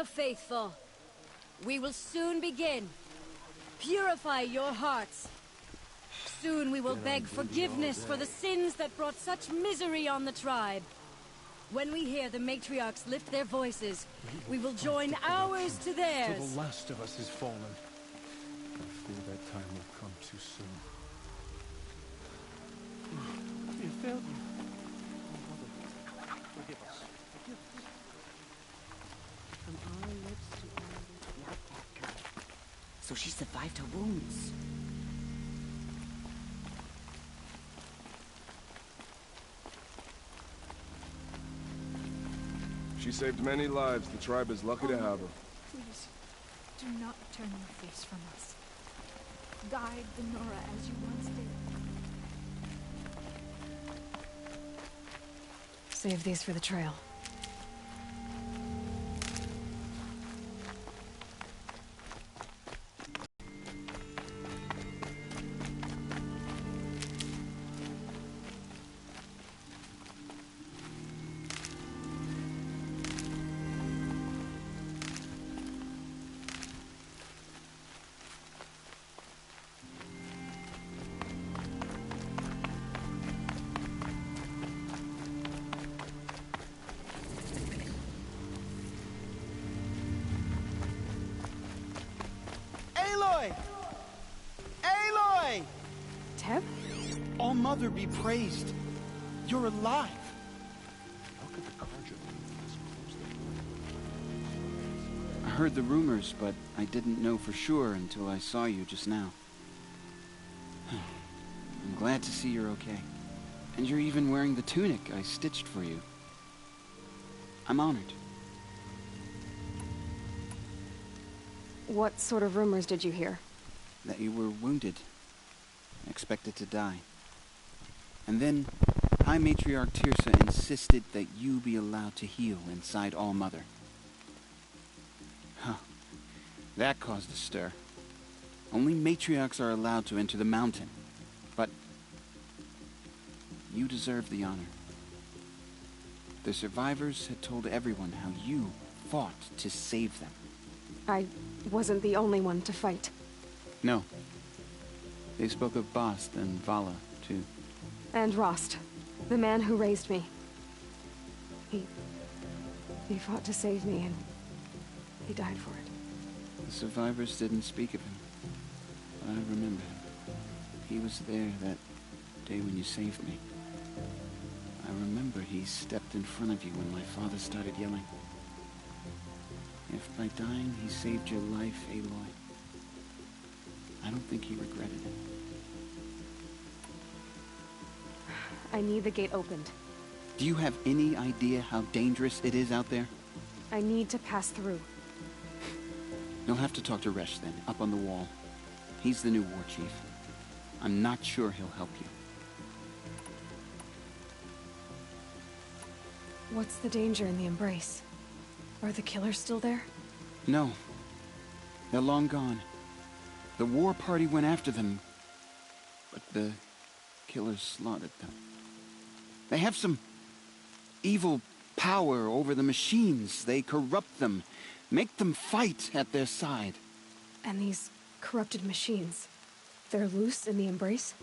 the faithful. We will soon begin. Purify your hearts. Soon we will beg forgiveness for the sins that brought such misery on the tribe. When we hear the matriarchs lift their voices, we will join ours to theirs. Till the last of us is fallen. I fear that time will come too soon. We have failed you. Forgive us. Forgive us. From our lips to our lips, not that girl. So she survived her wounds. She saved many lives. The tribe is lucky to have her. Please, do not turn your face from us. Guide the Nora as you once did. Save these for the trail. Aloy! Aloy! Teb? All-Mother be praised. You're alive. How could the Carja be this close to I heard the rumors, but I didn't know for sure until I saw you just now. I'm glad to see you're okay. And you're even wearing the tunic I stitched for you. I'm honored. What sort of rumors did you hear? That you were wounded. Expected to die. And then, High Matriarch Teersa insisted that you be allowed to heal inside All-Mother. Huh. That caused a stir. Only matriarchs are allowed to enter the mountain. But you deserve the honor. The survivors had told everyone how you fought to save them. I wasn't the only one to fight. No. They spoke of Bast and Vala, too. And Rost, the man who raised me. He fought to save me, and he died for it. The survivors didn't speak of him, but I remember him. He was there that day when you saved me. I remember he stepped in front of you when my father started yelling. If by dying he saved your life, Aloy, I don't think he regretted it. I need the gate opened. Do you have any idea how dangerous it is out there? I need to pass through. You'll have to talk to Resh then, up on the wall. He's the new war chief. I'm not sure he'll help you. What's the danger in the Embrace? Are the killers still there? No. They're long gone. The war party went after them, but the killers slaughtered them. They have some evil power over the machines. They corrupt them, make them fight at their side. And these corrupted machines, they're loose in the Embrace?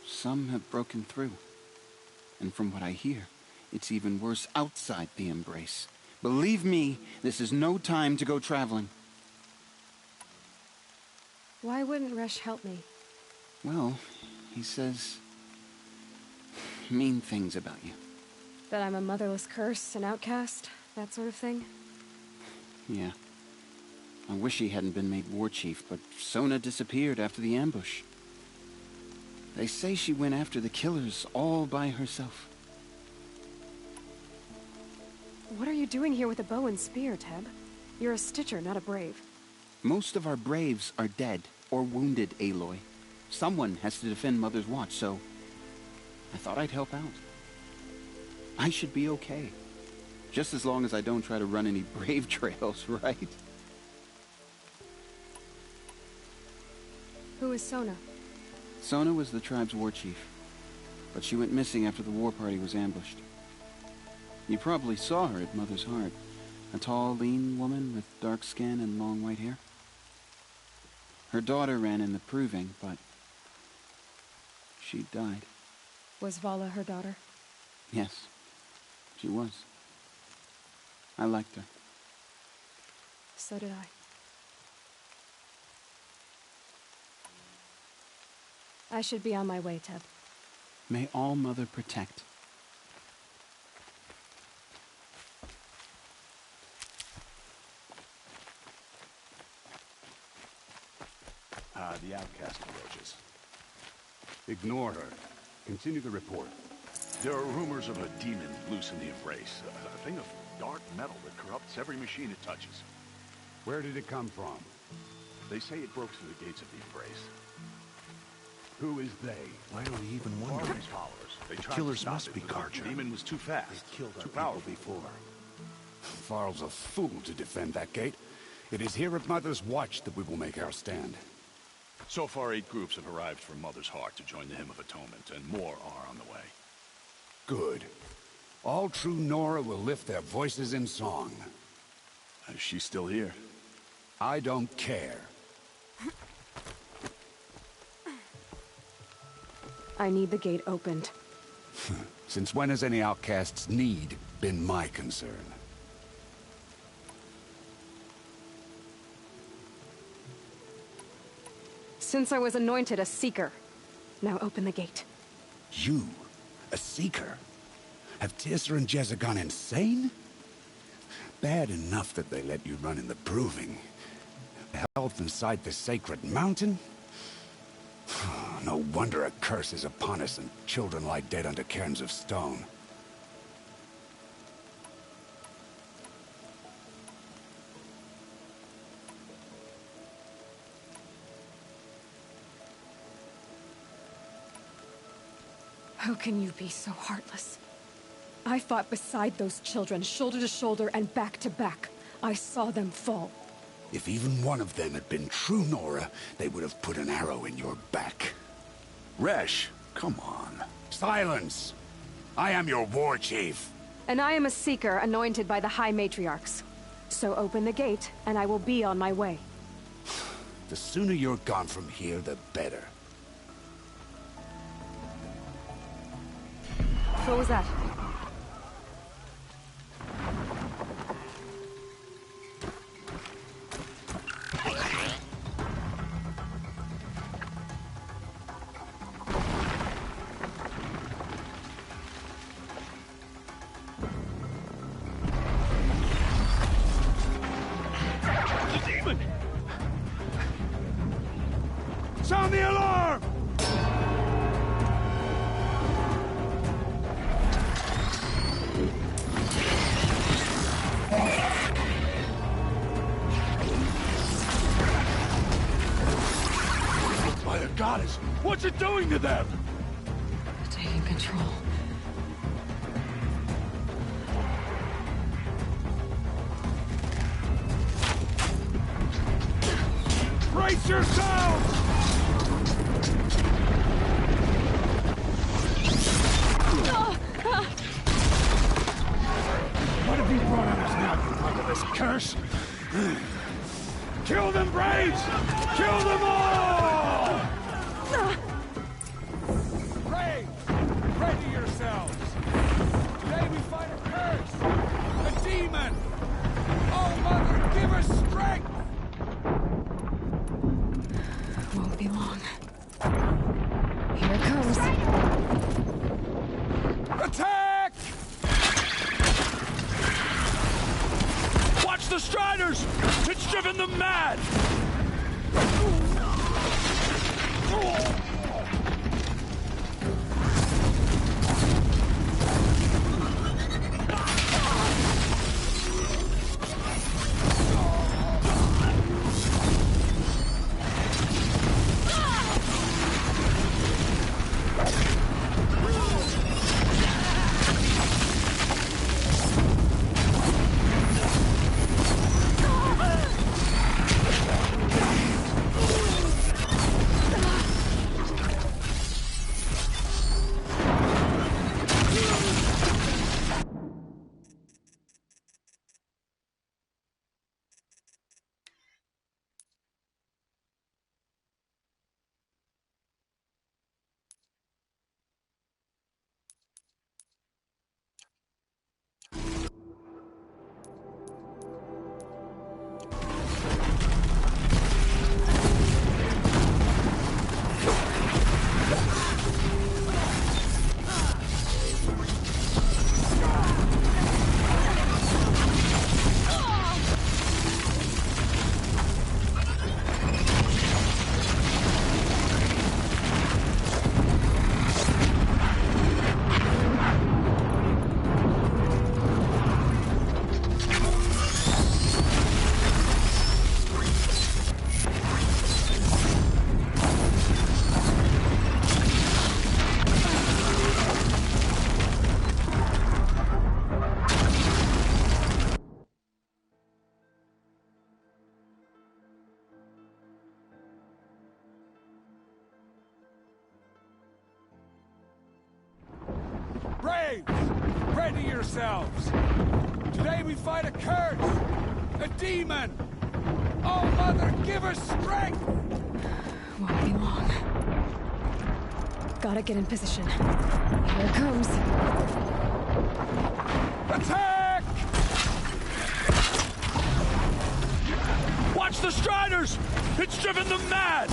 Some have broken through. And from what I hear, it's even worse outside the Embrace. Believe me, this is no time to go traveling. Why wouldn't Resh help me? Well, he says mean things about you. That I'm a motherless curse, an outcast, that sort of thing? Yeah. I wish he hadn't been made war chief, but Sona disappeared after the ambush. They say she went after the killers all by herself. What are you doing here with a bow and spear, Teb? You're a Stitcher, not a Brave. Most of our Braves are dead or wounded, Aloy. Someone has to defend Mother's Watch, so I thought I'd help out. I should be okay. Just as long as I don't try to run any Brave trails, right? Who is Sona? Sona was the tribe's war chief, but she went missing after the war party was ambushed. You probably saw her at Mother's Heart. A tall, lean woman with dark skin and long white hair. Her daughter ran in the proving, but she died. Was Vala her daughter? Yes, she was. I liked her. So did I. I should be on my way, Teb. May All-Mother protect. The outcast approaches. Ignore her. Continue the report. There are rumors of a demon loose in the Embrace. A thing of dark metal that corrupts every machine it touches. Where did it come from? They say it broke through the gates of the Embrace. Who is they? Why do we even wonder? Farley's followers. They The tried killers to stop must it, be but Karja. The demon was too fast. They killed our too people powerful. before. Farl's a fool to defend that gate. It is here at Mother's Watch that we will make our stand. So far, 8 groups have arrived from Mother's Heart to join the Hymn of Atonement, and more are on the way. Good. All true Nora will lift their voices in song. Is she still here? I don't care. I need the gate opened. Since when has any outcast's need been my concern? Since I was anointed a Seeker. Now open the gate. You? A Seeker? Have Teersa and Jezza gone insane? Bad enough that they let you run in the Proving. Health inside the sacred mountain? No wonder a curse is upon us and children lie dead under cairns of stone. How can you be so heartless? I fought beside those children, shoulder to shoulder and back to back. I saw them fall. If even one of them had been true Nora, they would have put an arrow in your back. Resh, come on. Silence! I am your war chief. And I am a Seeker anointed by the High Matriarchs. So open the gate, and I will be on my way. The sooner you're gone from here, the better. What was that? The demon! Sound the alarm! By a goddess! What's it doing to them? Taking control. Brace yourselves! What have you brought on us now, you mother this curse? Kill them, Braves! Kill them all! Braves, ready yourselves! Today we fight a curse! A demon! Oh, Mother, give us strength! Won't be long. Here it comes. Attack! Watch the Striders! It's driven them mad! Braves! Ready yourselves! Today we fight a curse! A demon! Oh, Mother, give us strength! Won't be long. Gotta get in position. Here it comes. Attack! Watch the Striders! It's driven them mad!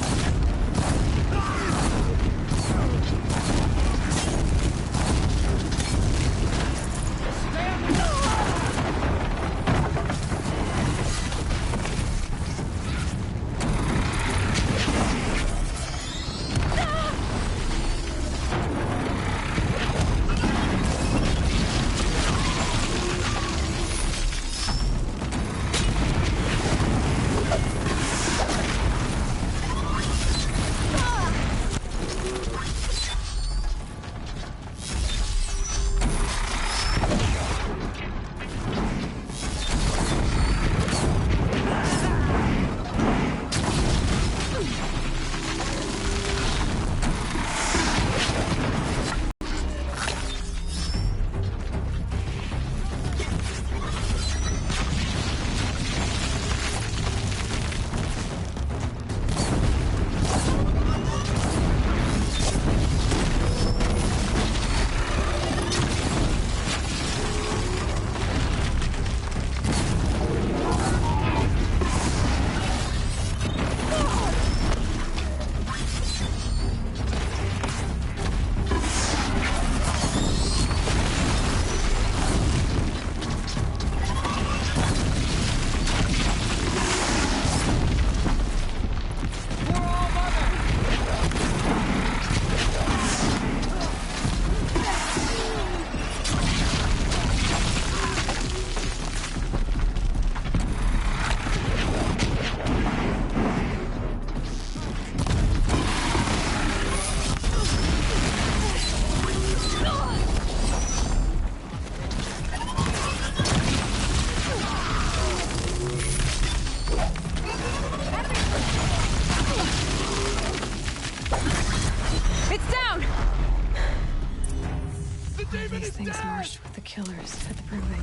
These things marched with the killers at the proving.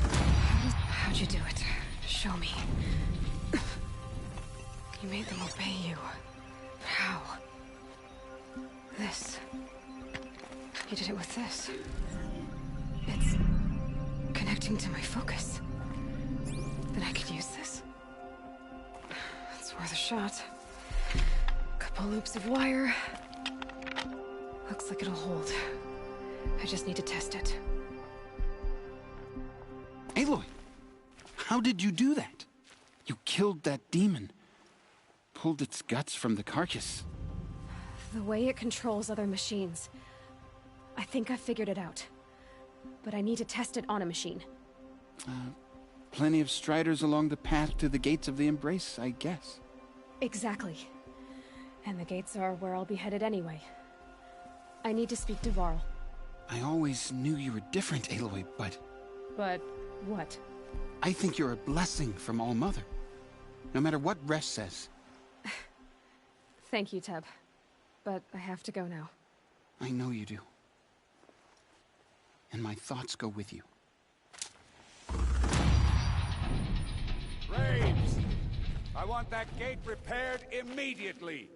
How'd you do it? Show me. You made them obey you. How? This. You did it with this. It's connecting to my focus. Then I could use this. It's worth a shot. Couple loops of wire. Looks like it'll hold. I just need to test it. Aloy! How did you do that? You killed that demon. Pulled its guts from the carcass. The way it controls other machines. I think I figured it out. But I need to test it on a machine. Plenty of Striders along the path to the gates of the Embrace, I guess. Exactly. And the gates are where I'll be headed anyway. I need to speak to Varl. I always knew you were different, Aloy, but... But what? I think you're a blessing from All-Mother. No matter what Resh says. Thank you, Teb. But I have to go now. I know you do. And my thoughts go with you. Braves! I want that gate repaired immediately.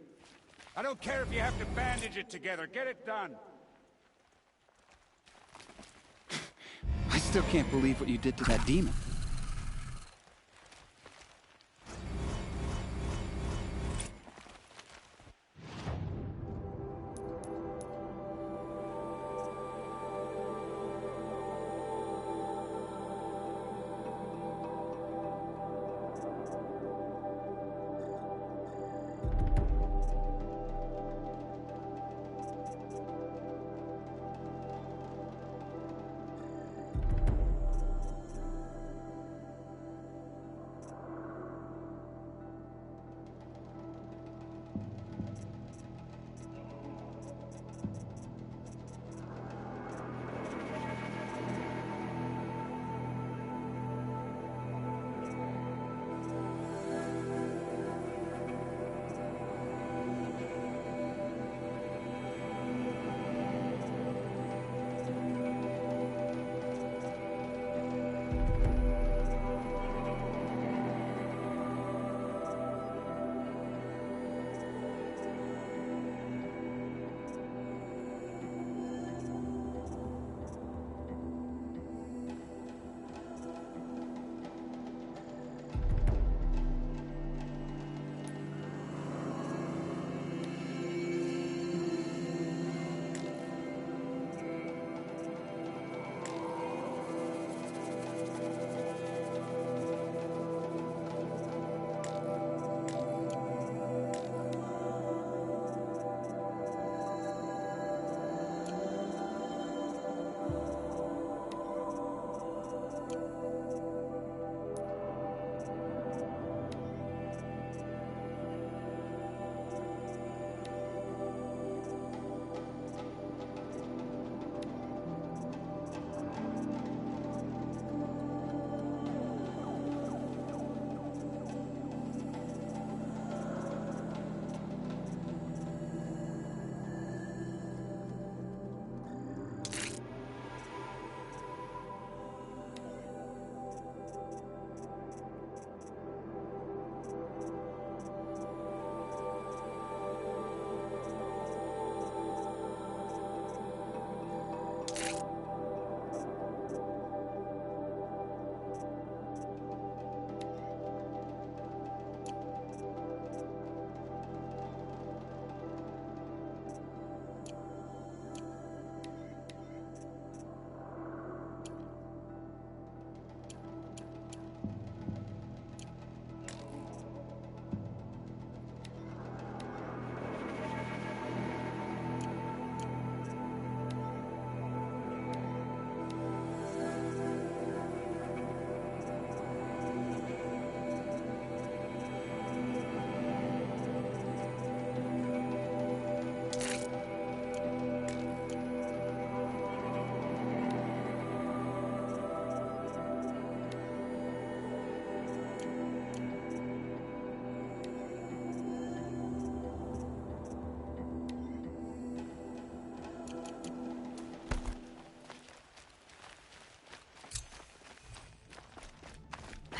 I don't care if you have to bandage it together. Get it done. I still can't believe what you did to that demon.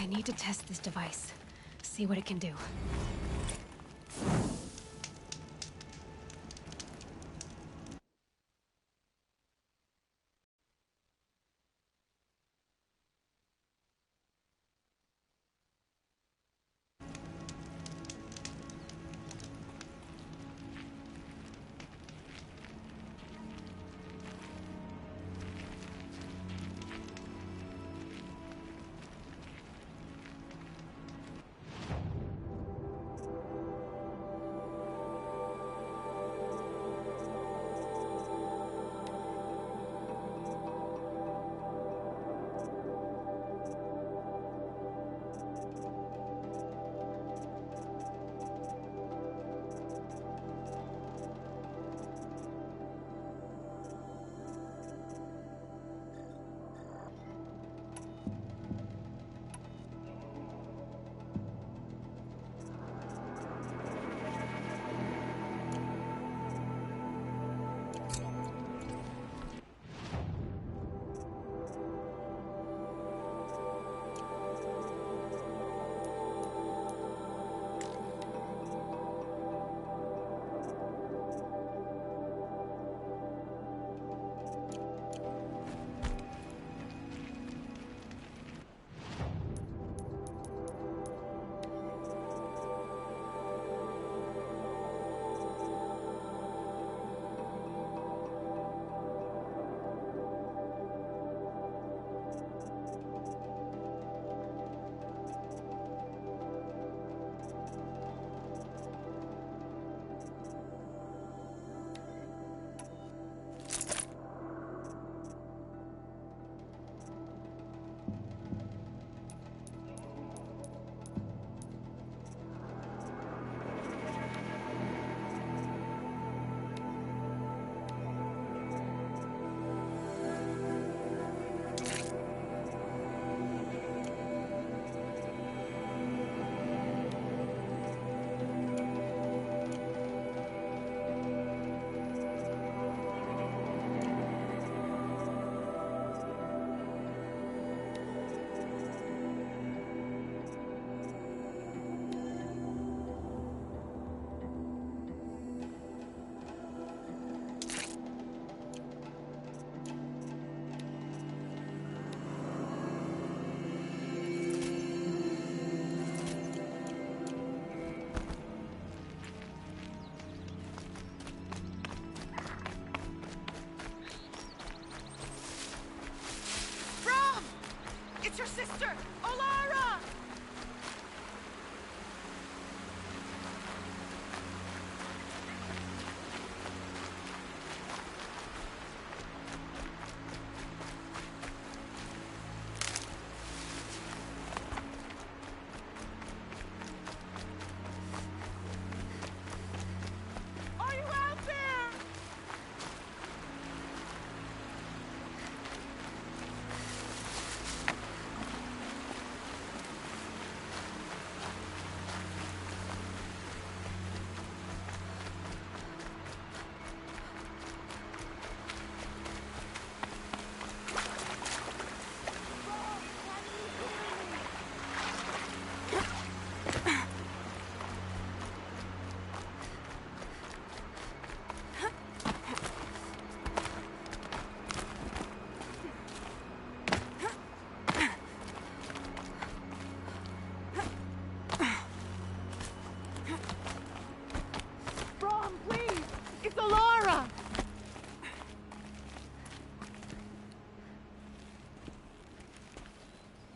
I need to test this device. See what it can do. It's your sister, Olara! Are you out there?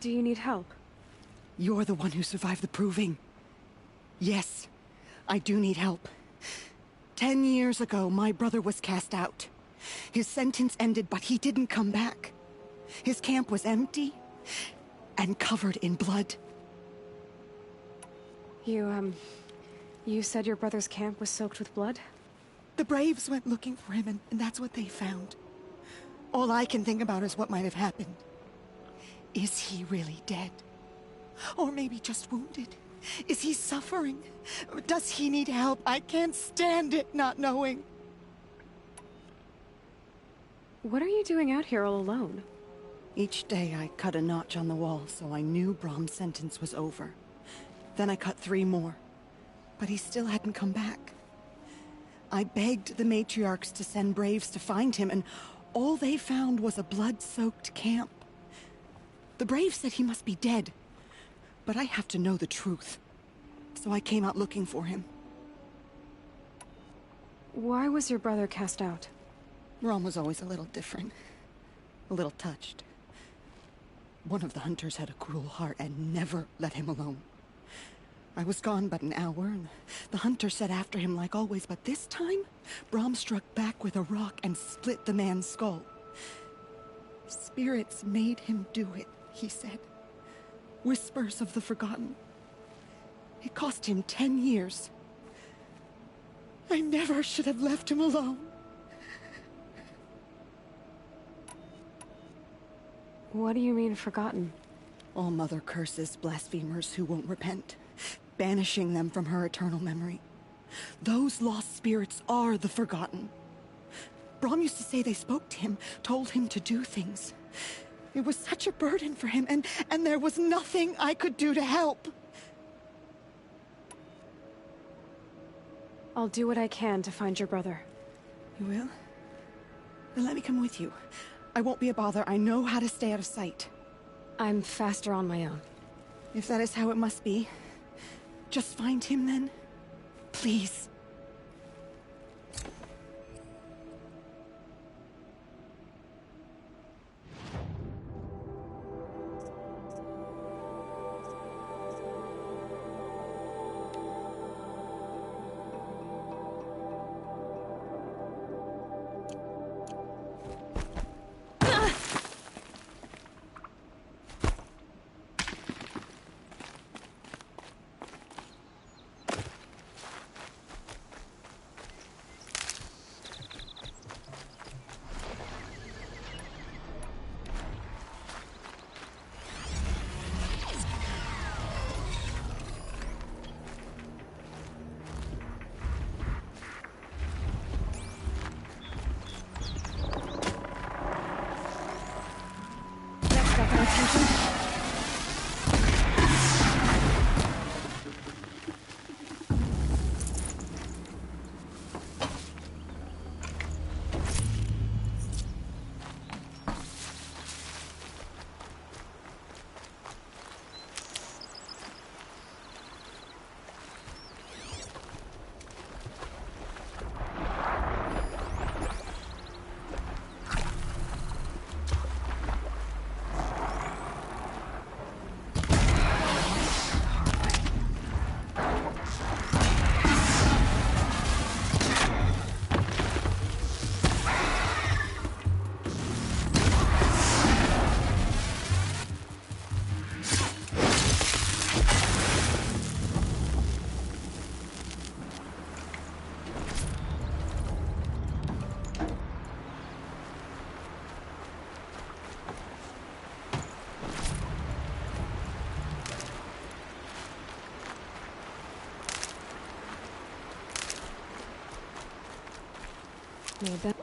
Do you need help? You're the one who survived the proving. Yes, I do need help. 10 years ago, my brother was cast out. His sentence ended, but he didn't come back. His camp was empty and covered in blood. You said your brother's camp was soaked with blood? The Braves went looking for him, and that's what they found. All I can think about is what might have happened. Is he really dead? Or maybe just wounded? Is he suffering? Does he need help? I can't stand it not knowing. What are you doing out here all alone? Each day I cut a notch on the wall so I knew Brom's sentence was over. Then I cut 3 more, but he still hadn't come back. I begged the matriarchs to send braves to find him, and all they found was a blood-soaked camp. The braves said he must be dead, but I have to know the truth. So I came out looking for him. Why was your brother cast out? Brom was always a little different. A little touched. One of the hunters had a cruel heart and never let him alone. I was gone but an hour, and the hunter set after him like always, but this time, Brom struck back with a rock and split the man's skull. Spirits made him do it, he said. Whispers of the forgotten. It cost him 10 years. I never should have left him alone. What do you mean, forgotten? All Mother curses blasphemers who won't repent, banishing them from her eternal memory. Those lost spirits are the forgotten. Brom used to say they spoke to him, told him to do things. It was such a burden for him, and there was nothing I could do to help. I'll do what I can to find your brother. You will? Then let me come with you. I won't be a bother. I know how to stay out of sight. I'm faster on my own. If that is how it must be, just find him then. Please. Maybe.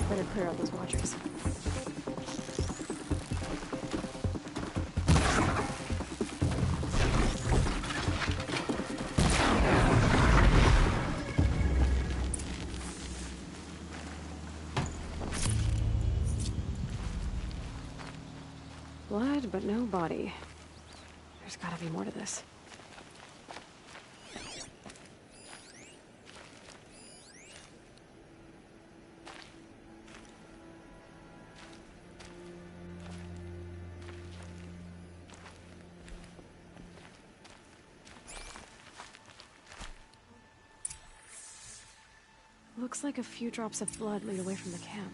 Better clear out those watchers. Blood, but no body. There's gotta be more to this. Looks like a few drops of blood lead away from the camp.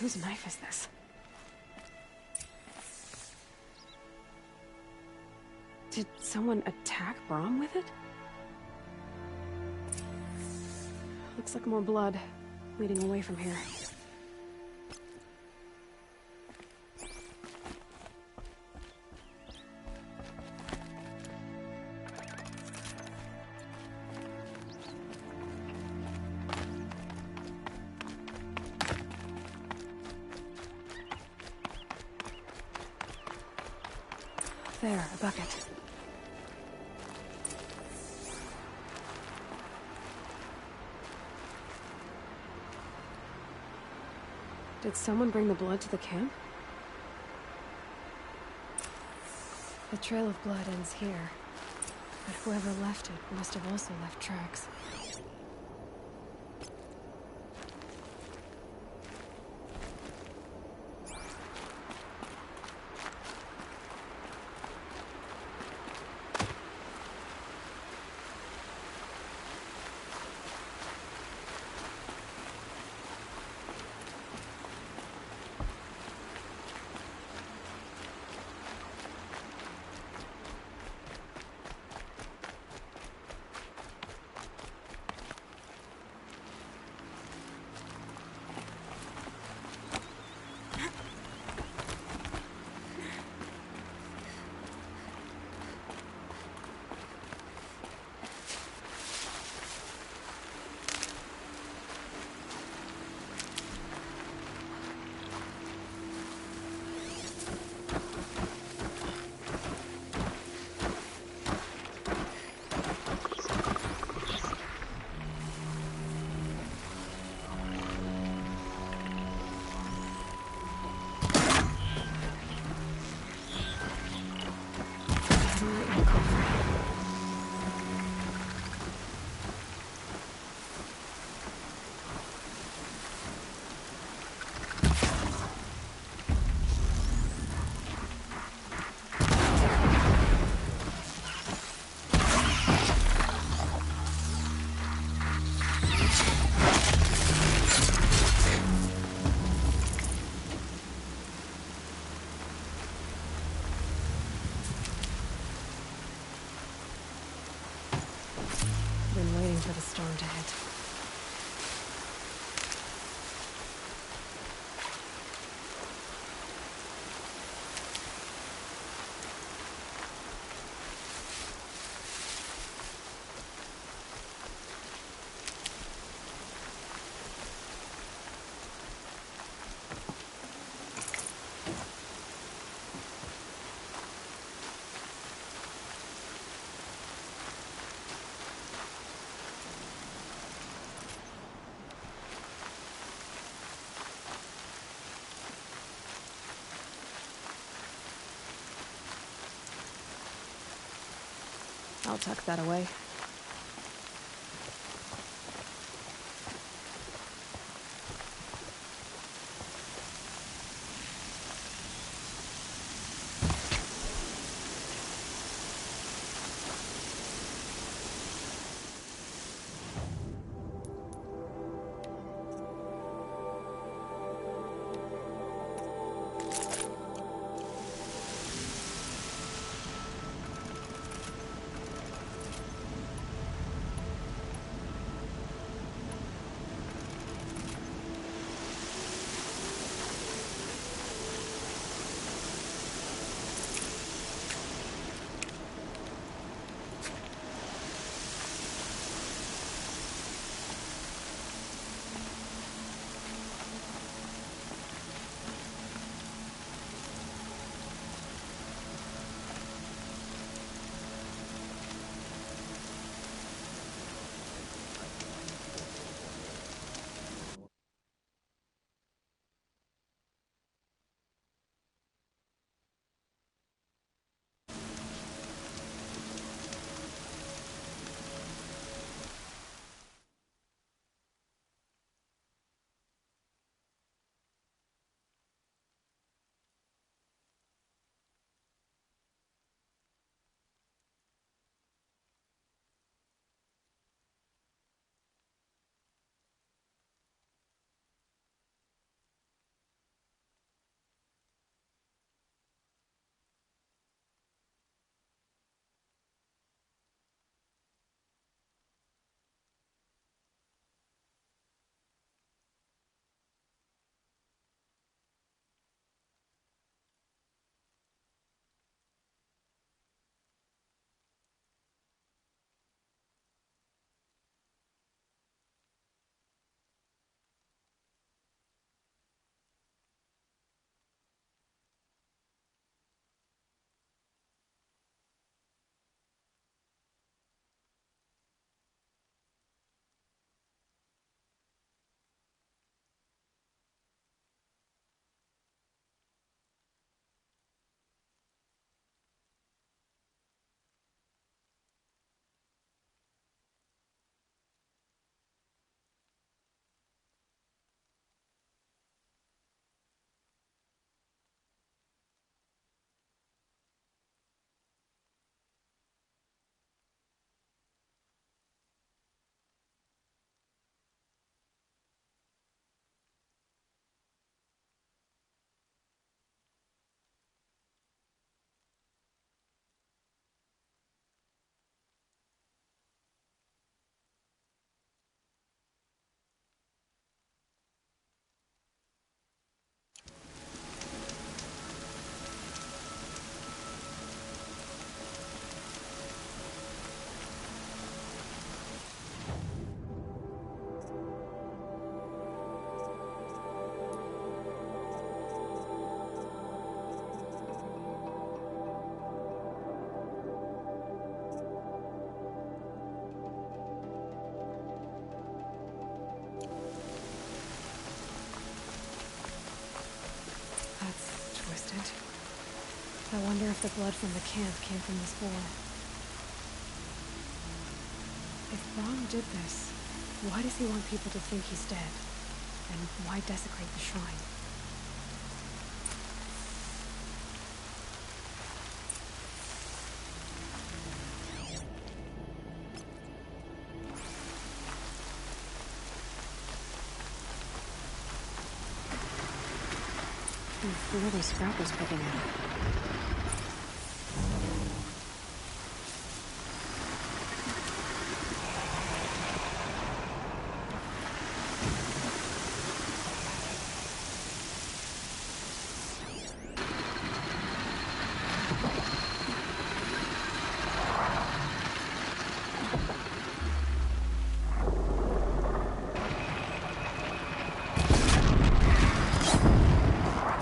Whose knife is this? Did someone attack Braum with it? Looks like more blood leading away from here. There, a bucket. Did someone bring the blood to the camp? The trail of blood ends here, but whoever left it must have also left tracks. Been waiting for the storm to hit. I'll tuck that away. wonder if the blood from the camp came from this boar. If Braum did this, why does he want people to think he's dead? And why desecrate the shrine? Clearly Sprout was picking it up.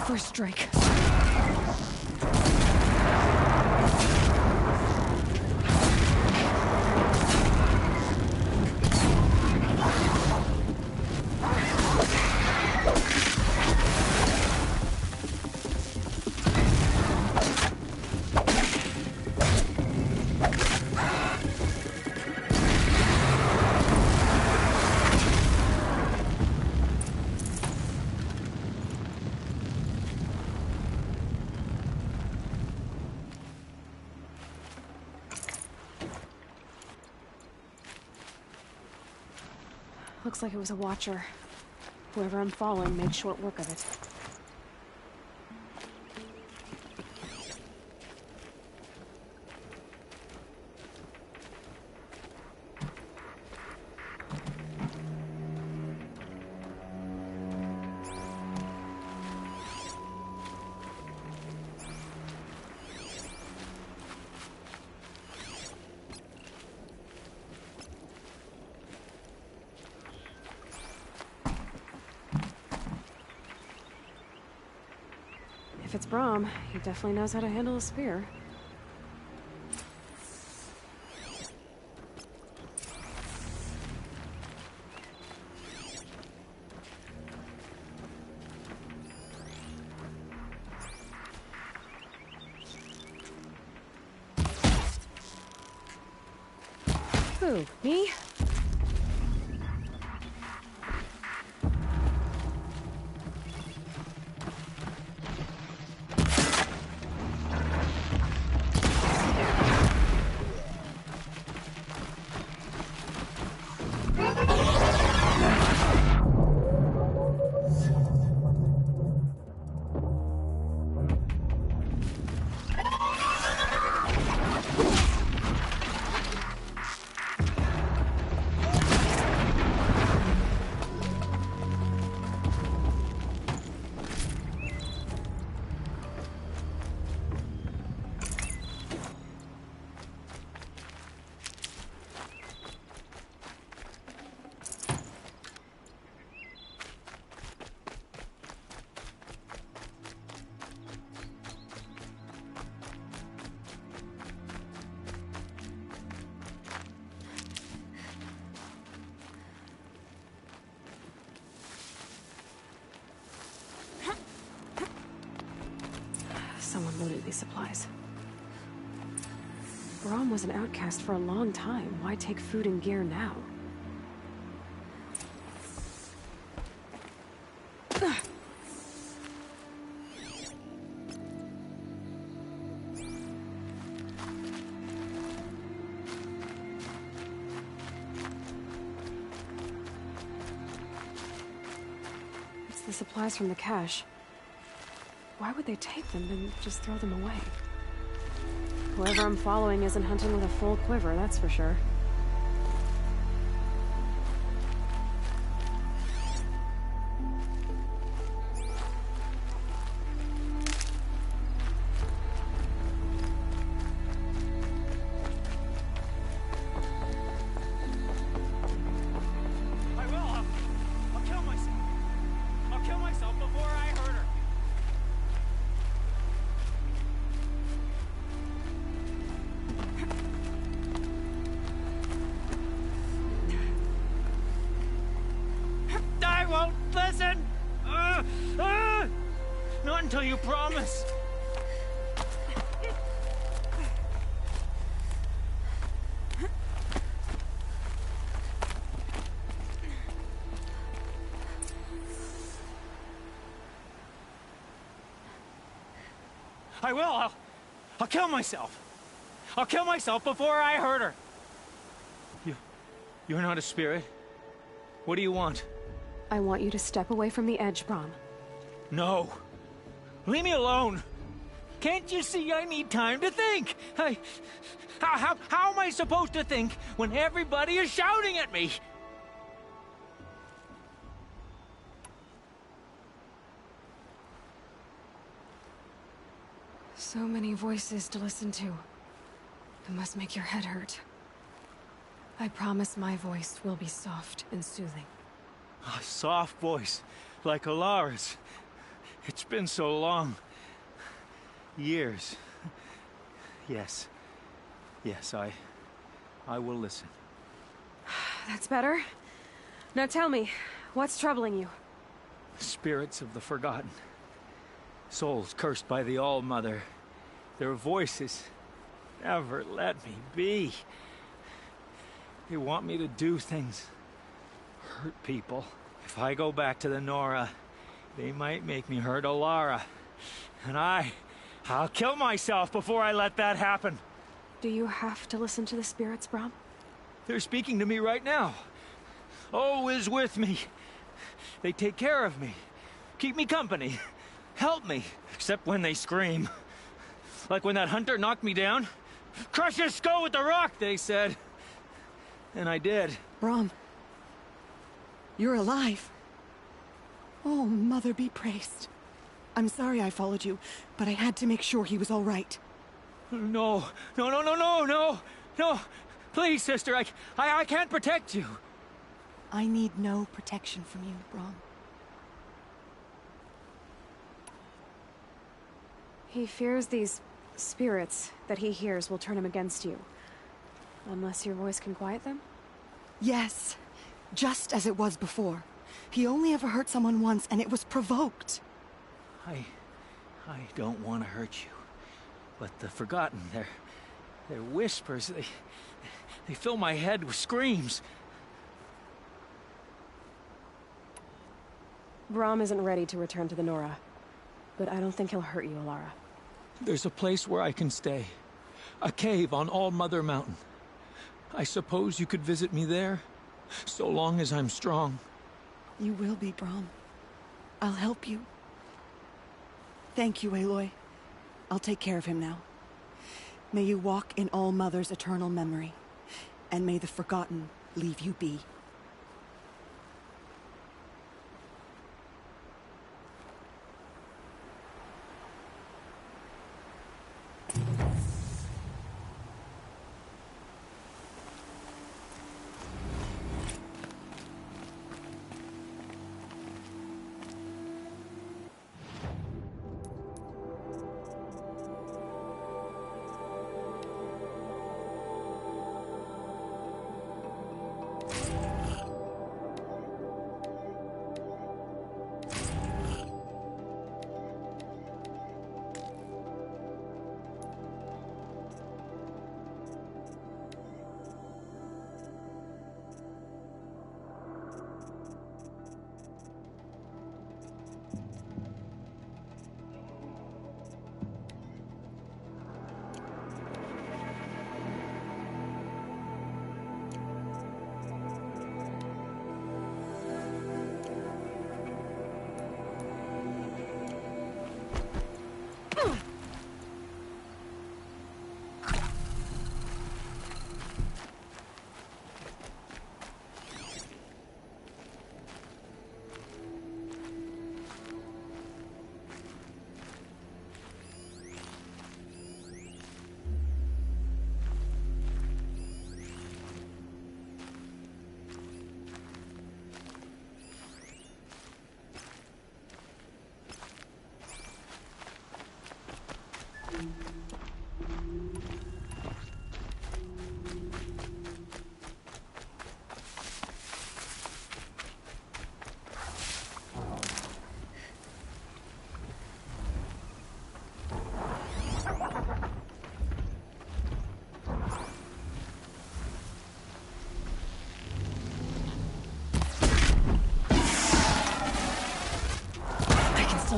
First strike. Looks like it was a watcher. Whoever I'm following made short work of it. If it's Braum, he definitely knows how to handle a spear. Who? Me? Someone loaded these supplies. Braum was an outcast for a long time. Why take food and gear now? It's the supplies from the cache. Why would they take them and just throw them away? Whoever I'm following isn't hunting with a full quiver, that's for sure. I will. I'll kill myself. I'll kill myself before I hurt her. I won't listen! Not until you promise! I will. I'll kill myself. I'll kill myself before I hurt her. You're not a spirit. What do you want? I want you to step away from the edge, Brom. No. Leave me alone. Can't you see I need time to think? How am I supposed to think when everybody is shouting at me? So many voices to listen to. It must make your head hurt. I promise my voice will be soft and soothing. A soft voice, like Alara's. It's been so long. Years. Yes. Yes, I will listen. That's better. Now tell me, what's troubling you? Spirits of the Forgotten. Souls cursed by the All-Mother. Their voices never let me be. They want me to do things, hurt people. If I go back to the Nora, they might make me hurt Alara. And I'll kill myself before I let that happen. Do you have to listen to the spirits, Brom? They're speaking to me right now. O is with me. They take care of me, keep me company, help me, except when they scream. Like when that hunter knocked me down. Crush his skull with the rock, they said. And I did. Brom, you're alive. Oh, Mother be praised. I'm sorry I followed you, but I had to make sure he was all right. No. Please, sister, I can't protect you. I need no protection from you, Brom. He fears these spirits that he hears will turn him against you. Unless your voice can quiet them? Yes, just as it was before. He only ever hurt someone once, and it was provoked. I don't want to hurt you. But the Forgotten, their whispers, they fill my head with screams. Brom isn't ready to return to the Nora, but I don't think he'll hurt you, Alara. There's a place where I can stay. A cave on All-Mother Mountain. I suppose you could visit me there, so long as I'm strong. You will be, Brom. I'll help you. Thank you, Aloy. I'll take care of him now. May you walk in All-Mother's eternal memory, and may the Forgotten leave you be.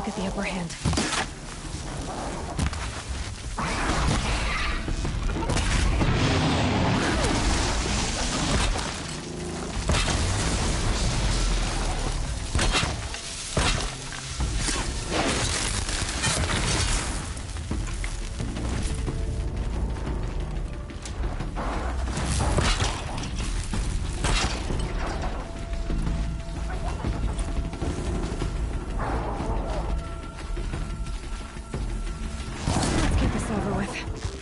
Get the upper hand. breath.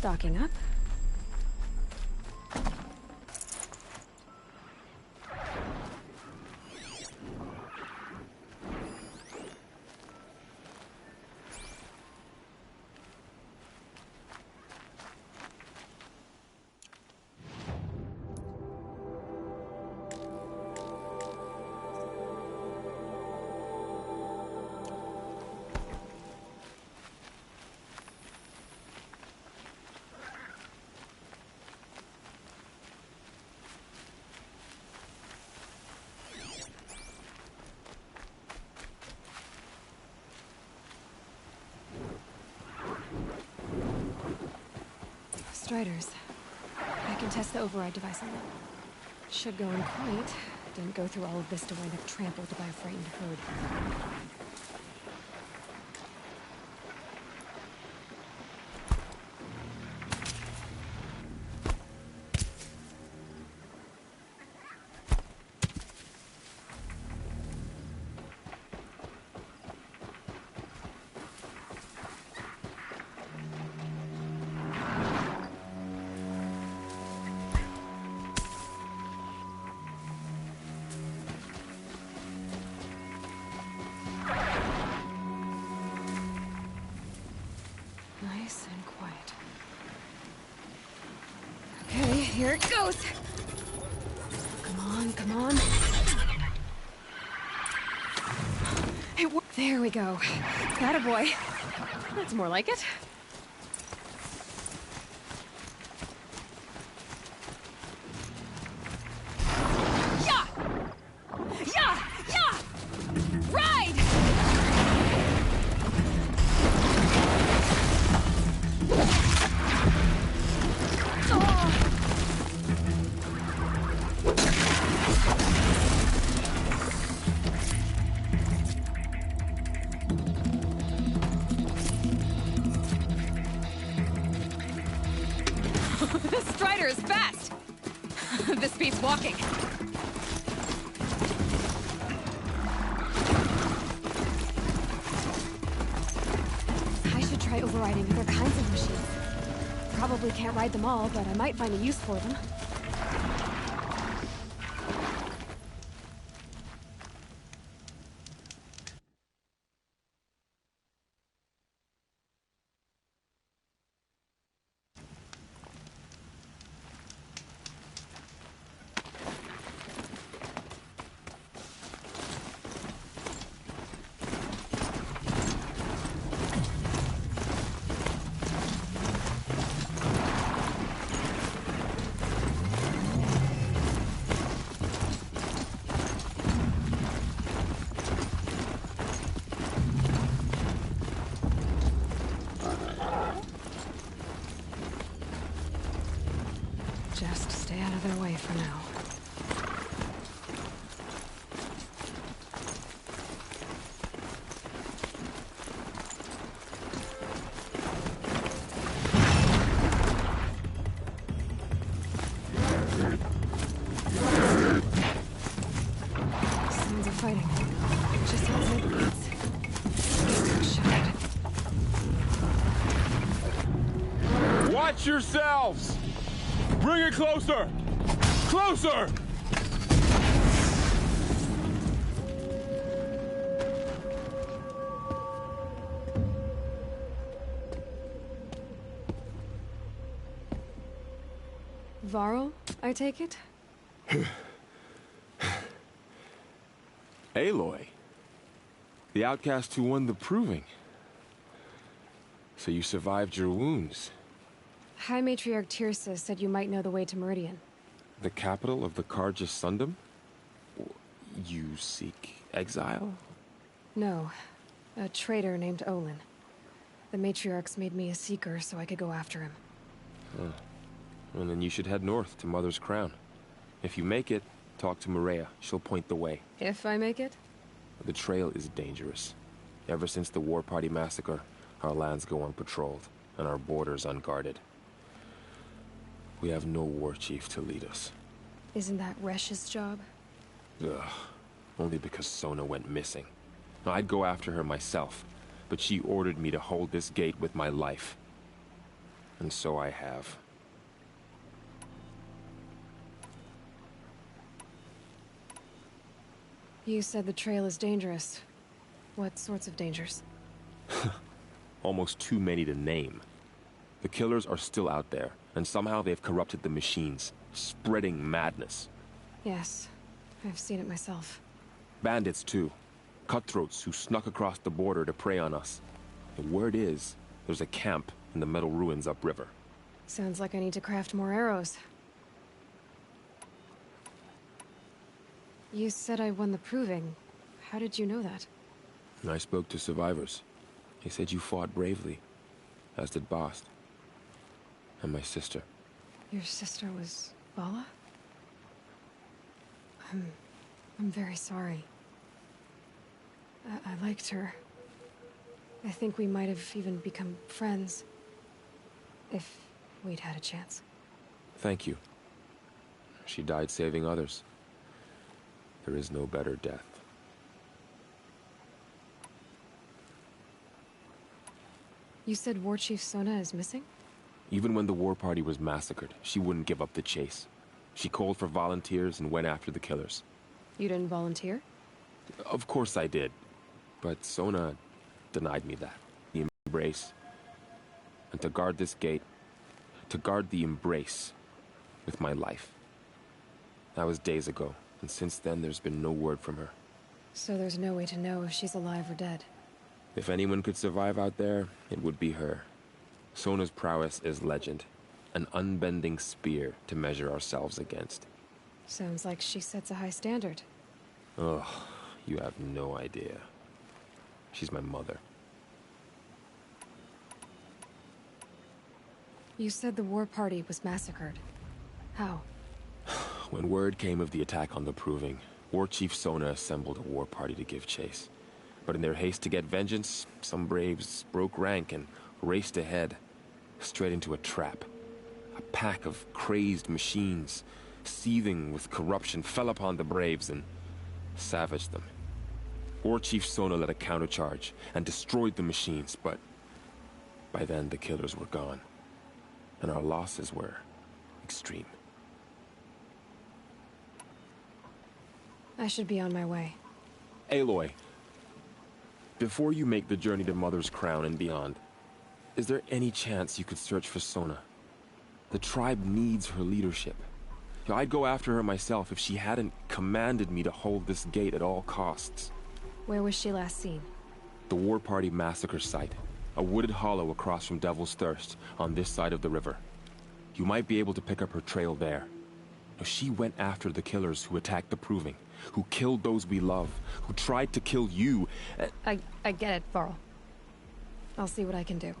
Stocking up. Striders. I can test the override device on them. Should go in quiet. Didn't go through all of this to wind up trampled by a frightened herd. Nice and quiet. Okay, here it goes. Come on, come on. There we go. Atta boy. That's more like it. Yeah! Yeah! Yeah! Ride! This Strider is fast! This beats walking. I should try overriding other kinds of machines. Probably can't ride them all, but I might find a use for them. for now. Sounds of fighting. Just outside the gates. Shut. Watch yourselves! Bring it closer! Closer! Varl, I take it? Aloy. The outcast who won the proving. So you survived your wounds. High Matriarch Tirsa said you might know the way to Meridian. The capital of the Carja Sundom? You seek exile? No. A traitor named Olin. The Matriarchs made me a seeker so I could go after him. And then you should head north to Mother's Crown. If you make it, talk to Maria. She'll point the way. If I make it? The trail is dangerous. Ever since the War Party massacre, our lands go unpatrolled, and our borders unguarded. We have no war chief to lead us. Isn't that Resh's job? Ugh. Only because Sona went missing. I'd go after her myself, but she ordered me to hold this gate with my life. And so I have. You said the trail is dangerous. What sorts of dangers? Almost too many to name. The killers are still out there, and somehow they've corrupted the machines, spreading madness. Yes, I've seen it myself. Bandits, too. Cutthroats who snuck across the border to prey on us. The word is, there's a camp in the metal ruins upriver. Sounds like I need to craft more arrows. You said I won the proving. How did you know that? I spoke to survivors. They said you fought bravely, as did Bast. And my sister. Your sister was Vala? I'm very sorry. I liked her. I think we might have even become friends. If we'd had a chance. Thank you. She died saving others. There is no better death. You said War Chief Sona is missing? Even when the war party was massacred, she wouldn't give up the chase. She called for volunteers and went after the killers. You didn't volunteer? Of course I did. But Sona denied me that. The embrace. And to guard this gate, to guard the embrace with my life. That was days ago, and since then there's been no word from her. So there's no way to know if she's alive or dead. If anyone could survive out there, it would be her. Sona's prowess is legend. An unbending spear to measure ourselves against. Sounds like she sets a high standard. Ugh, you have no idea. She's my mother. You said the war party was massacred. How? When word came of the attack on the Proving, War Chief Sona assembled a war party to give chase. But in their haste to get vengeance, some braves broke rank and raced ahead, straight into a trap. A pack of crazed machines, seething with corruption, fell upon the braves and savaged them. War Chief Sona led a countercharge and destroyed the machines, but by then the killers were gone, and our losses were extreme. I should be on my way. Aloy, before you make the journey to Mother's Crown and beyond, is there any chance you could search for Sona? The tribe needs her leadership. I'd go after her myself if she hadn't commanded me to hold this gate at all costs. Where was she last seen? The War Party massacre site. A wooded hollow across from Devil's Thirst, on this side of the river. You might be able to pick up her trail there. She went after the killers who attacked the Proving, who killed those we love, who tried to kill you. I get it, Varl. I'll see what I can do.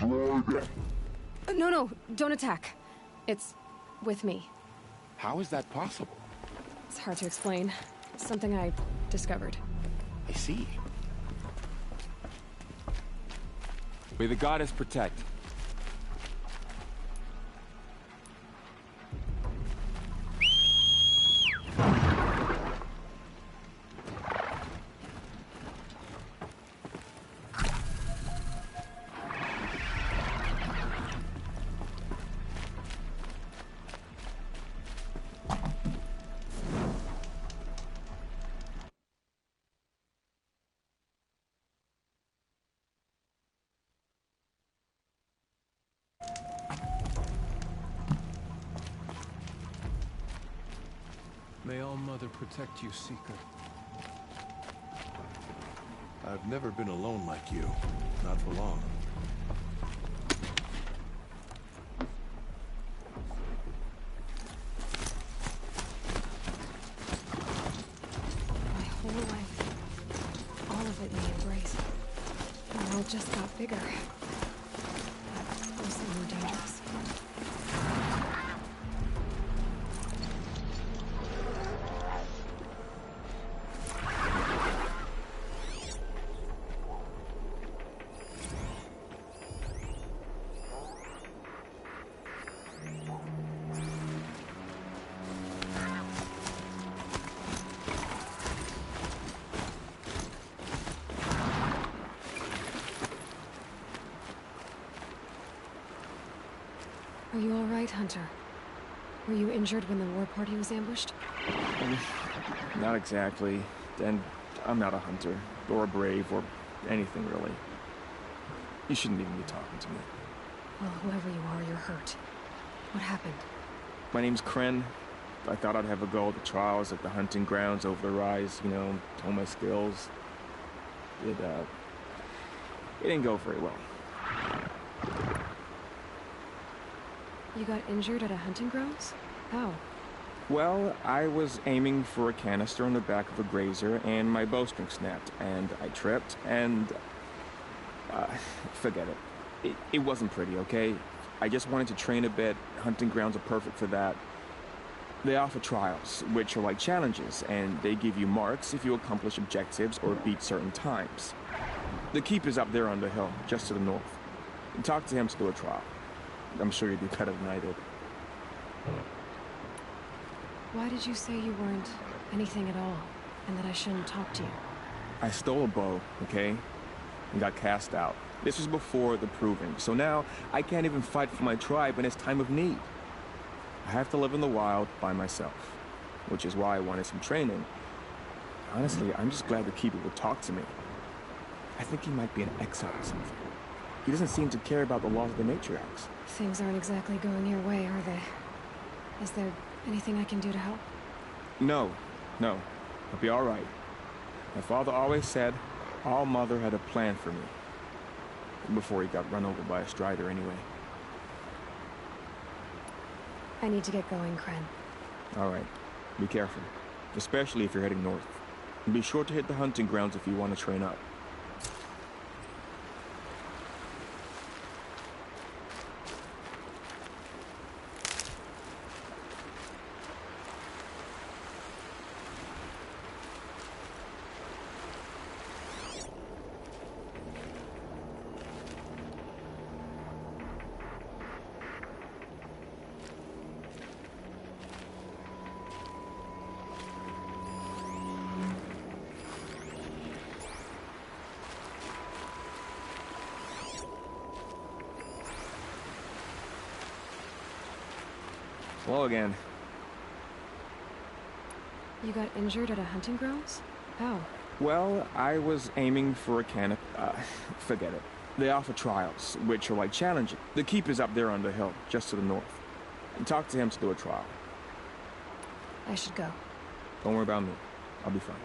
No, don't attack. It's with me. How is that possible? It's hard to explain. Something I discovered. I see. May the goddess protect. May All-Mother protect you, Seeker. I've never been alone like you. Not for long. My whole life, all of it me embraced. The world just got bigger. But also more dangerous. Are you all right, Hunter? Were you injured when the war party was ambushed? Not exactly. And I'm not a hunter, or a brave, or anything really. You shouldn't even be talking to me. Well, whoever you are, you're hurt. What happened? My name's Kren. I thought I'd have a go at the trials at the hunting grounds over the rise, you know, hone my skills. It didn't go very well. You got injured at a hunting grounds? How? Well, I was aiming for a canister on the back of a grazer, and my bowstring snapped, and I tripped, and... forget it. It wasn't pretty, okay? I just wanted to train a bit. Hunting grounds are perfect for that. They offer trials, which are like challenges, and they give you marks if you accomplish objectives or beat certain times. The keep is up there on the hill, just to the north. Talk to him to do a trial. I'm sure you'd do better than I did. Why did you say you weren't anything at all, and that I shouldn't talk to you? I stole a bow, okay? And got cast out. This was before the proving, so now I can't even fight for my tribe in its time of need. I have to live in the wild by myself, which is why I wanted some training. Honestly, I'm just glad the Keeper would talk to me. I think he might be an exile or something. He doesn't seem to care about the laws of the matriarchs. Things aren't exactly going your way, are they? Is there anything I can do to help? No. I'll be all right. My father always said All-Mother had a plan for me. Before he got run over by a strider, anyway. I need to get going, Kren. All right. Be careful. Especially if you're heading north. And be sure to hit the hunting grounds if you want to train up. Hello again. You got injured at a hunting grounds? How? Well, I was aiming for a canop... forget it. They offer trials, which are like challenges. The keep is up there on the hill, just to the north. Talk to him to do a trial. I should go. Don't worry about me. I'll be fine.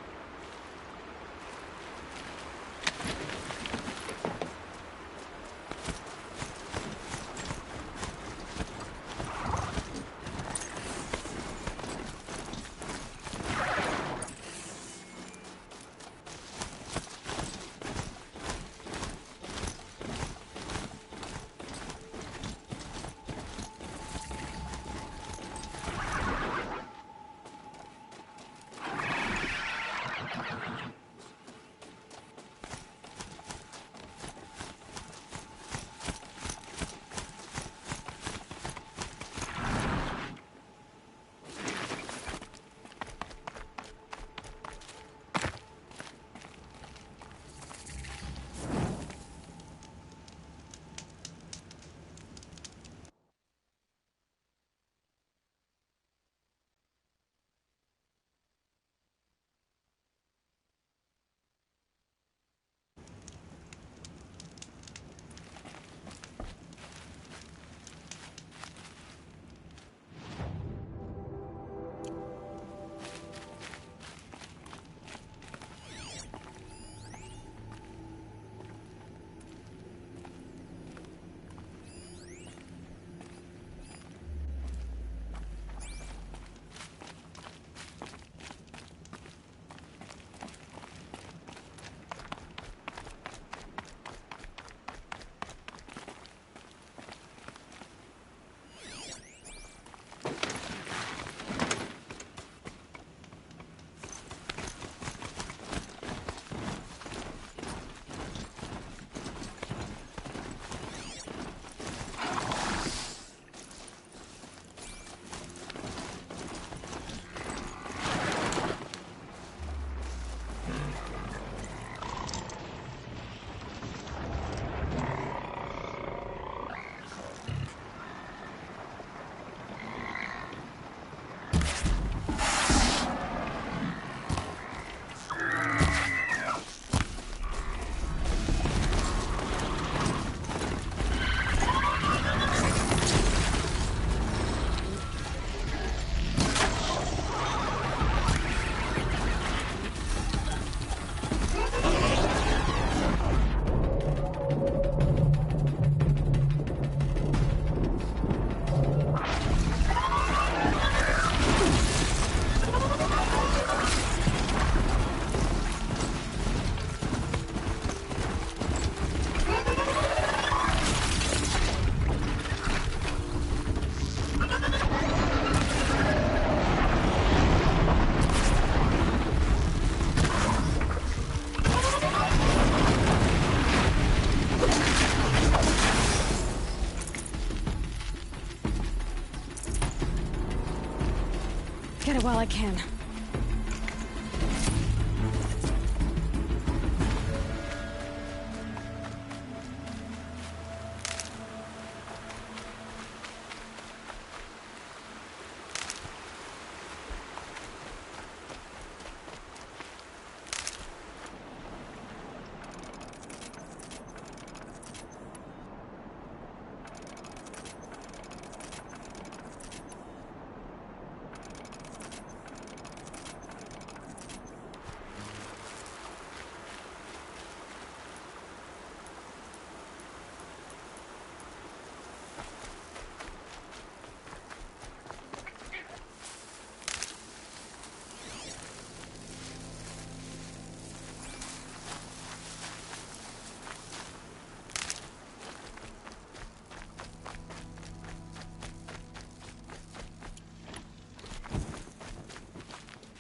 while I can.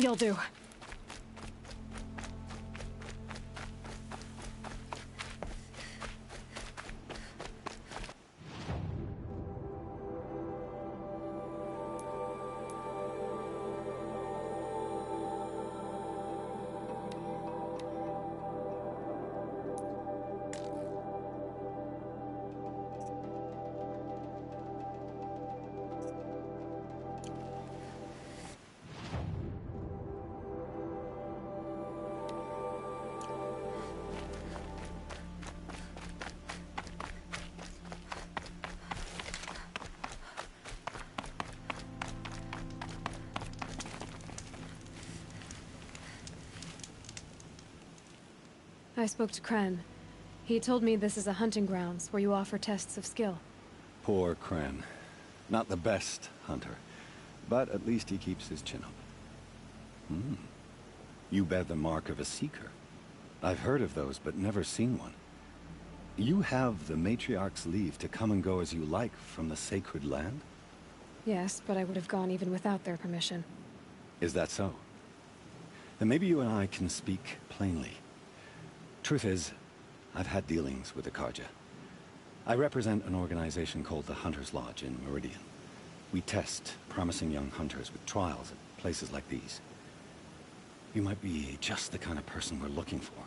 You'll do. I spoke to Kren. He told me this is a hunting grounds where you offer tests of skill. Poor Kren. Not the best hunter, but at least he keeps his chin up. You bear the mark of a seeker. I've heard of those, but never seen one. You have the Matriarch's leave to come and go as you like from the sacred land? Yes, but I would have gone even without their permission. Is that so? Then maybe you and I can speak plainly. Truth is, I've had dealings with the Carja. I represent an organization called the Hunter's Lodge in Meridian. We test promising young hunters with trials at places like these. You might be just the kind of person we're looking for.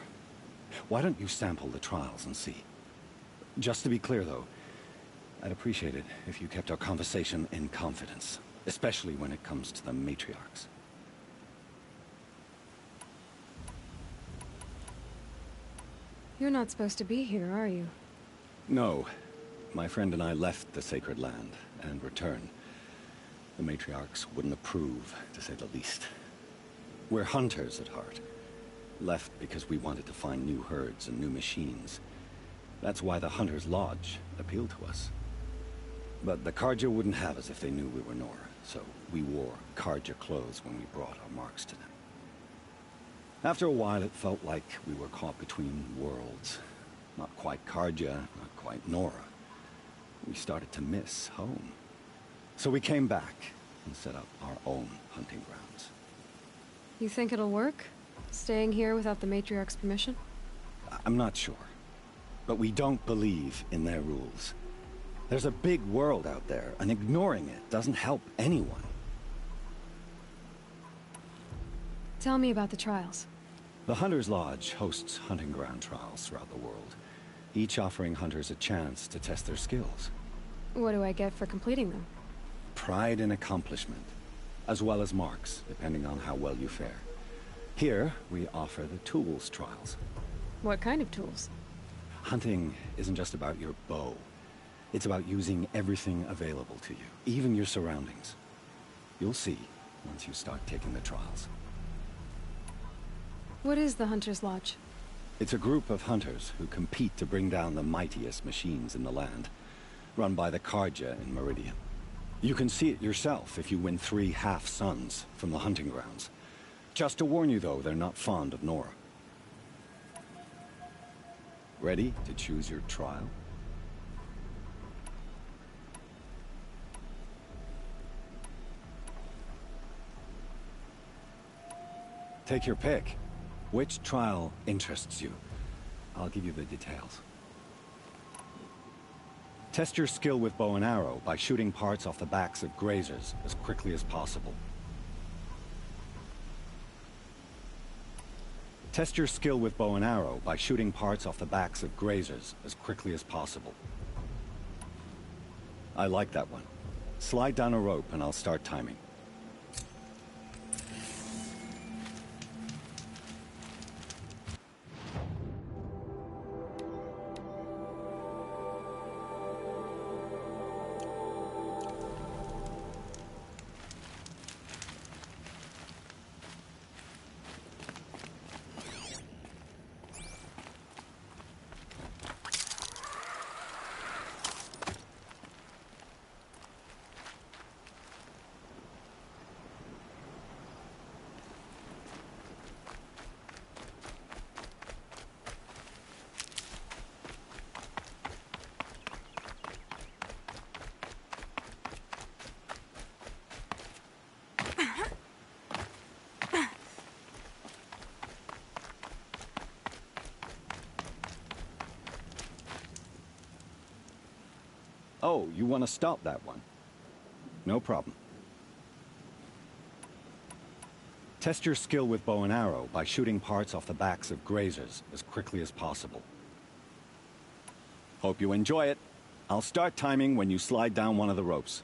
Why don't you sample the trials and see? Just to be clear, though, I'd appreciate it if you kept our conversation in confidence, especially when it comes to the Matriarchs. You're not supposed to be here, are you? No. My friend and I left the sacred land and returned. The Matriarchs wouldn't approve, to say the least. We're hunters at heart. Left because we wanted to find new herds and new machines. That's why the Hunter's Lodge appealed to us. But the Carja wouldn't have us if they knew we were Nora, so we wore Carja clothes when we brought our marks to them. After a while, it felt like we were caught between worlds. Not quite Carja, not quite Nora. We started to miss home. So we came back and set up our own hunting grounds. You think it'll work? Staying here without the Matriarch's permission? I'm not sure. But we don't believe in their rules. There's a big world out there, and ignoring it doesn't help anyone. Tell me about the trials. The Hunter's Lodge hosts hunting ground trials throughout the world, each offering hunters a chance to test their skills. What do I get for completing them? Pride in accomplishment, as well as marks, depending on how well you fare. Here, we offer the tools trials. What kind of tools? Hunting isn't just about your bow. It's about using everything available to you, even your surroundings. You'll see once you start taking the trials. What is the Hunter's Lodge? It's a group of hunters who compete to bring down the mightiest machines in the land, run by the Carja in Meridian. You can see it yourself if you win 3 half-suns from the hunting grounds. Just to warn you, though, they're not fond of Nora. Ready to choose your trial? Take your pick. Which trial interests you? I'll give you the details. Test your skill with bow and arrow by shooting parts off the backs of grazers as quickly as possible. Test your skill with bow and arrow by shooting parts off the backs of grazers as quickly as possible. I like that one. Slide down a rope and I'll start timing. Oh, you want to stop that one? No problem. Test your skill with bow and arrow by shooting parts off the backs of grazers as quickly as possible. Hope you enjoy it. I'll start timing when you slide down one of the ropes.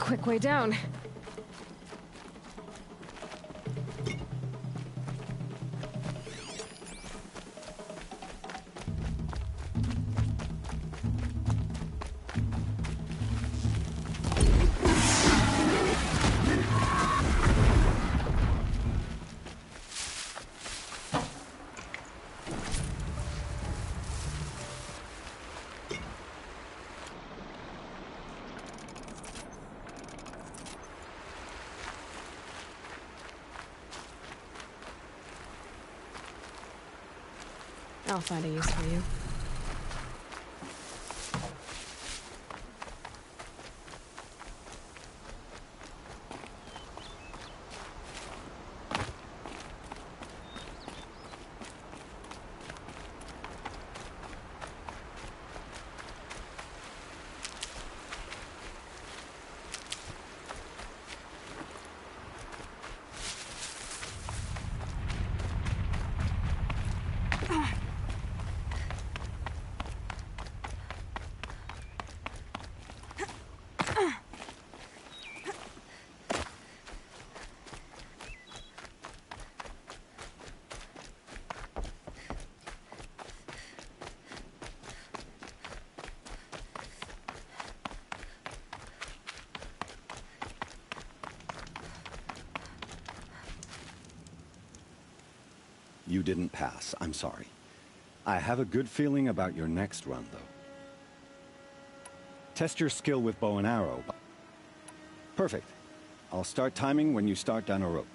Quick way down. I'll find a use for you. You didn't pass. I'm sorry. I have a good feeling about your next run, though. Test your skill with bow and arrow. Perfect. I'll start timing when you start down a rope.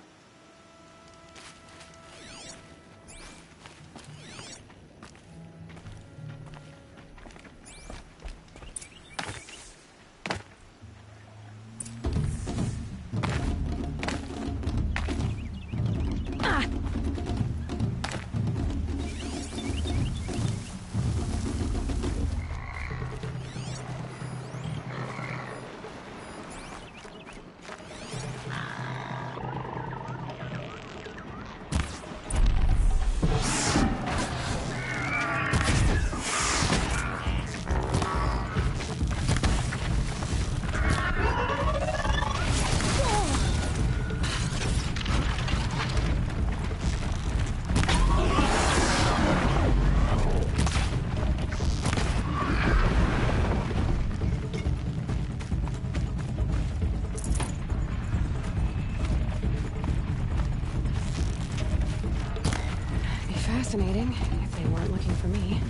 Fascinating, if they weren't looking for me.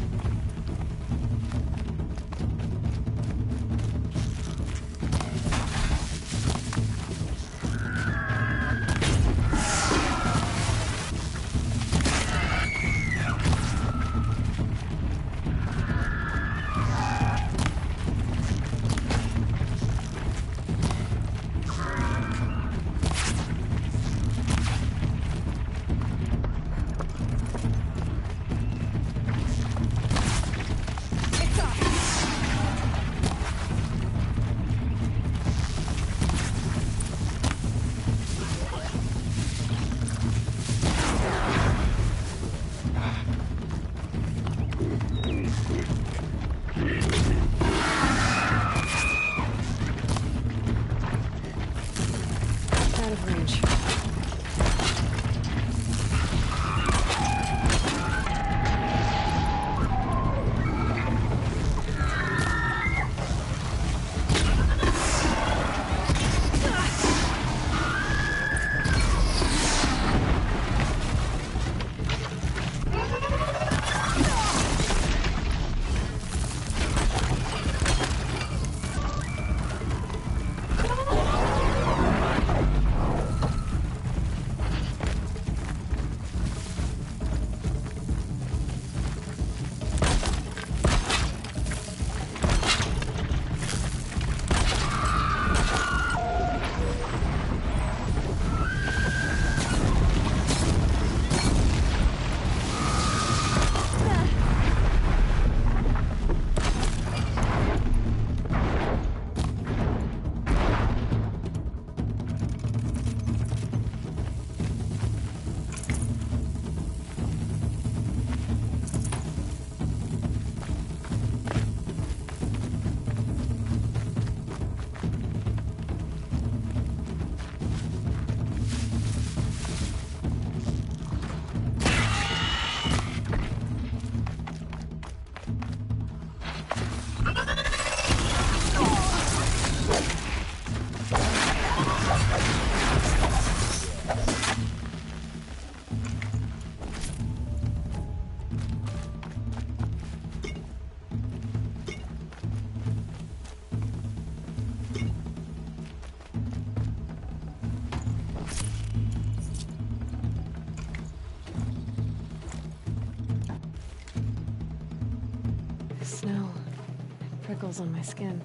Out of range. Snow. Prickles on my skin.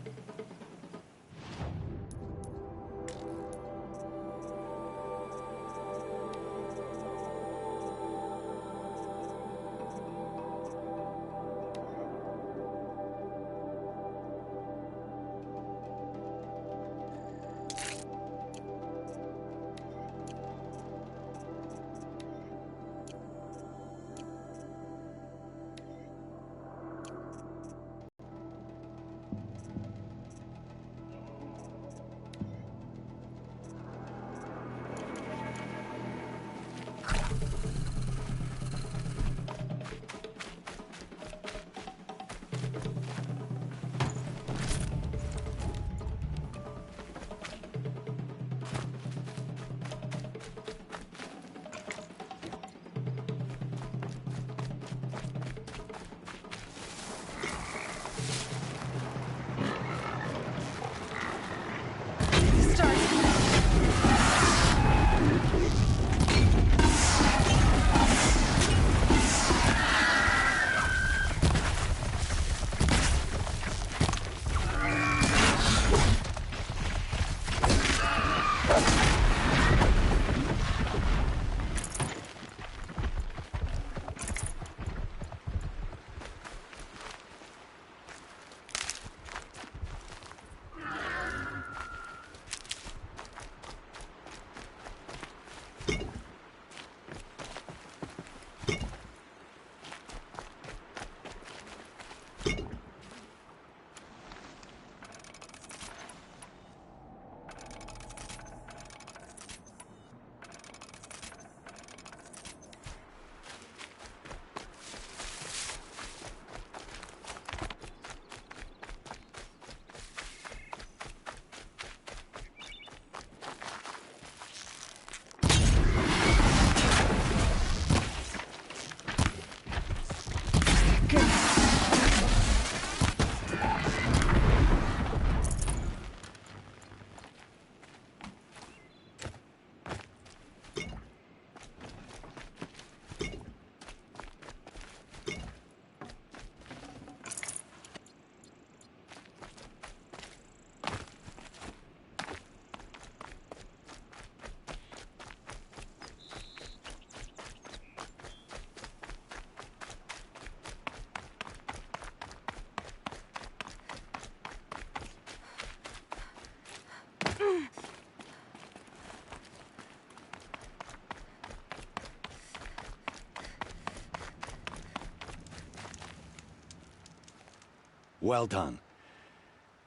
Well done.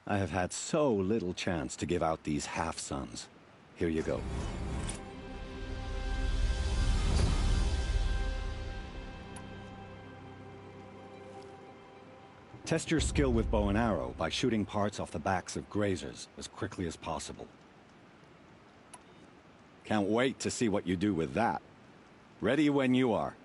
I have had so little chance to give out these half-suns. Here you go. Test your skill with bow and arrow by shooting parts off the backs of grazers as quickly as possible. Can't wait to see what you do with that. Ready when you are.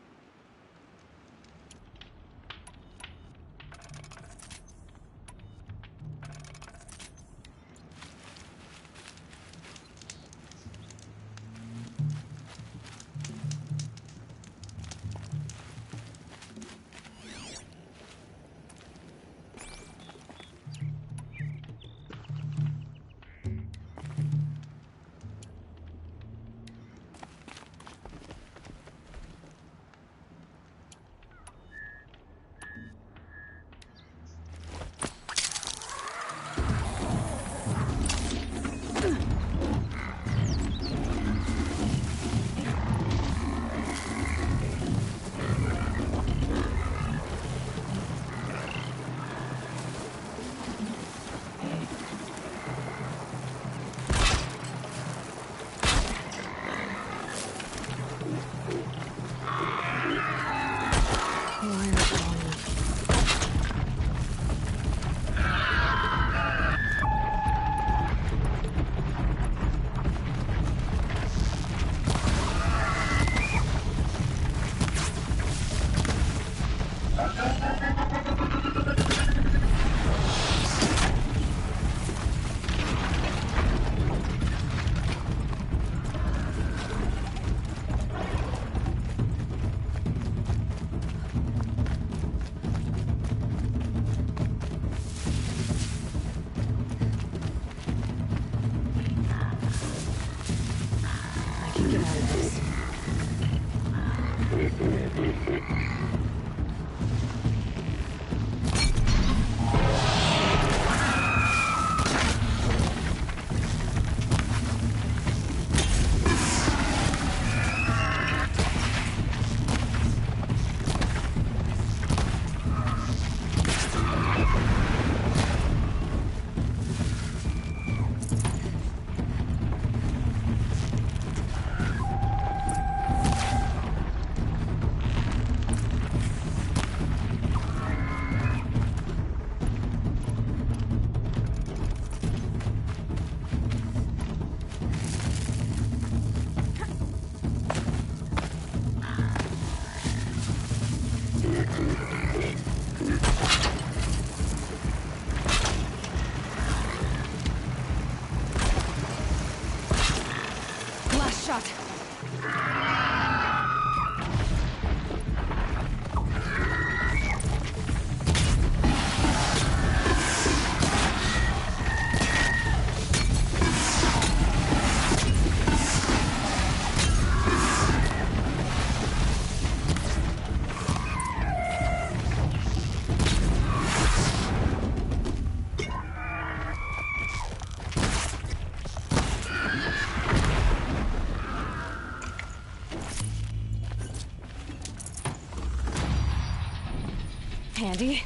Handy.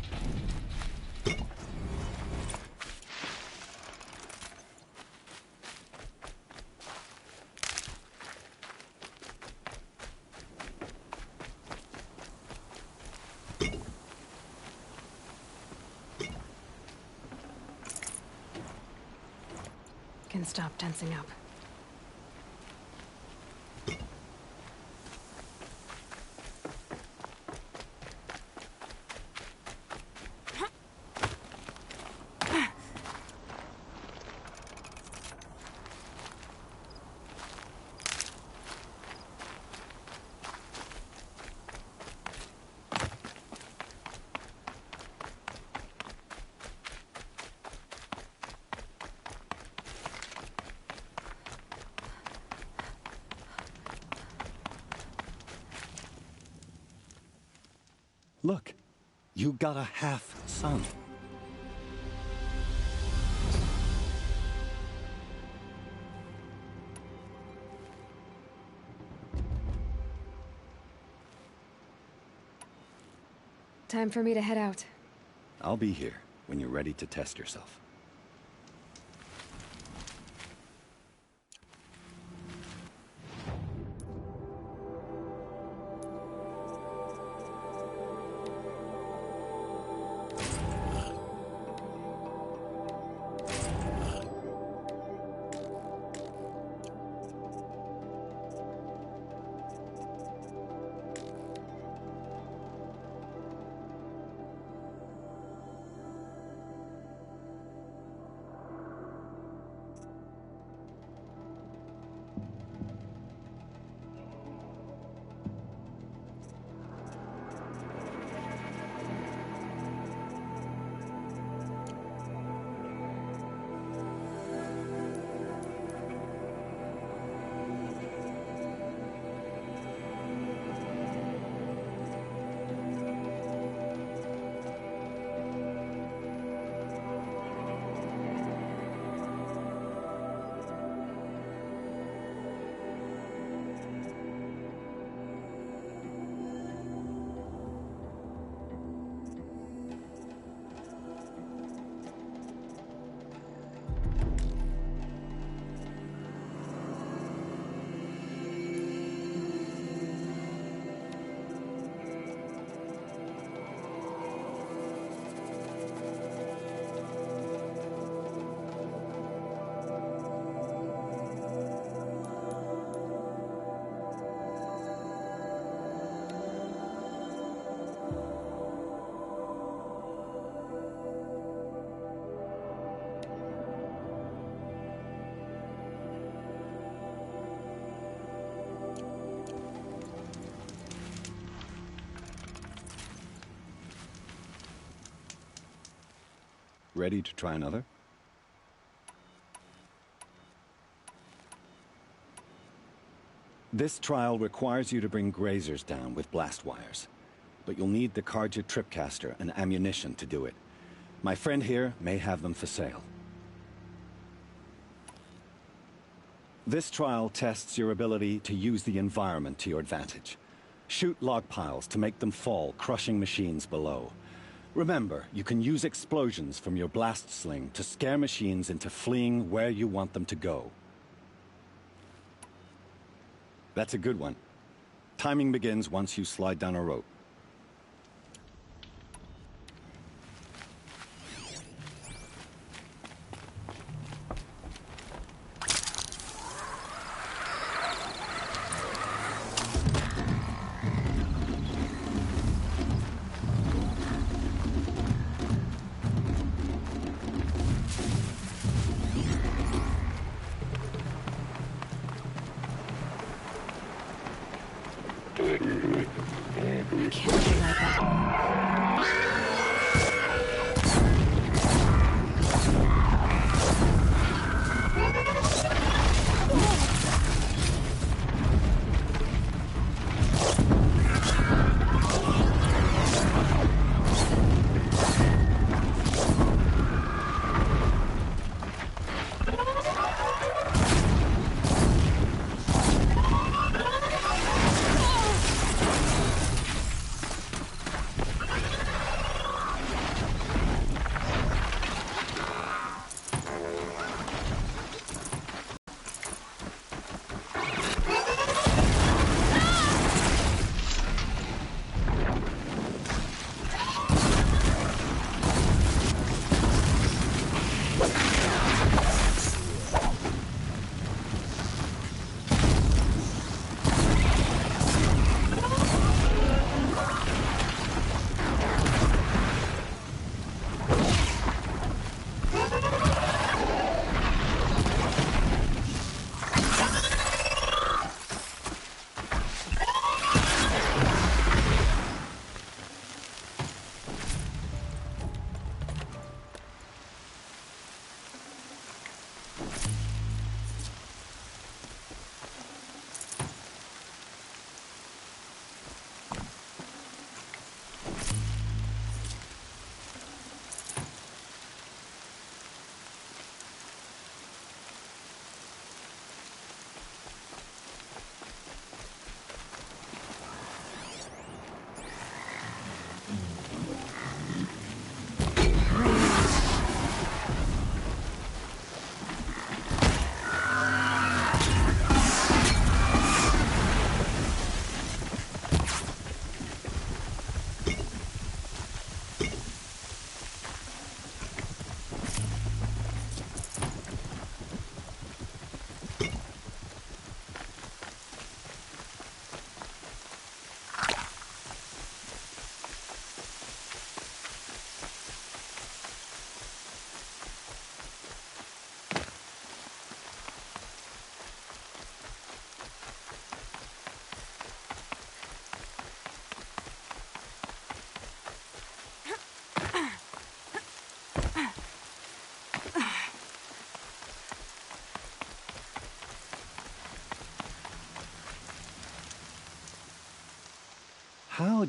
Can stop tensing up. Look, you got a half-son. Time for me to head out. I'll be here when you're ready to test yourself. Ready to try another? This trial requires you to bring grazers down with blast wires. But you'll need the Carja Tripcaster and ammunition to do it. My friend here may have them for sale. This trial tests your ability to use the environment to your advantage. Shoot log piles to make them fall, crushing machines below. Remember, you can use explosions from your blast sling to scare machines into fleeing where you want them to go. That's a good one. Timing begins once you slide down a rope.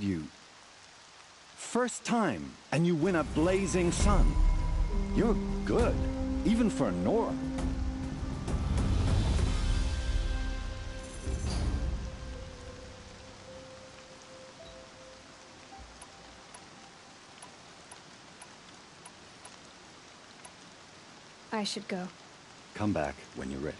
you. First time, and you win a blazing sun. You're good, even for Nora. I should go. Come back when you're ready.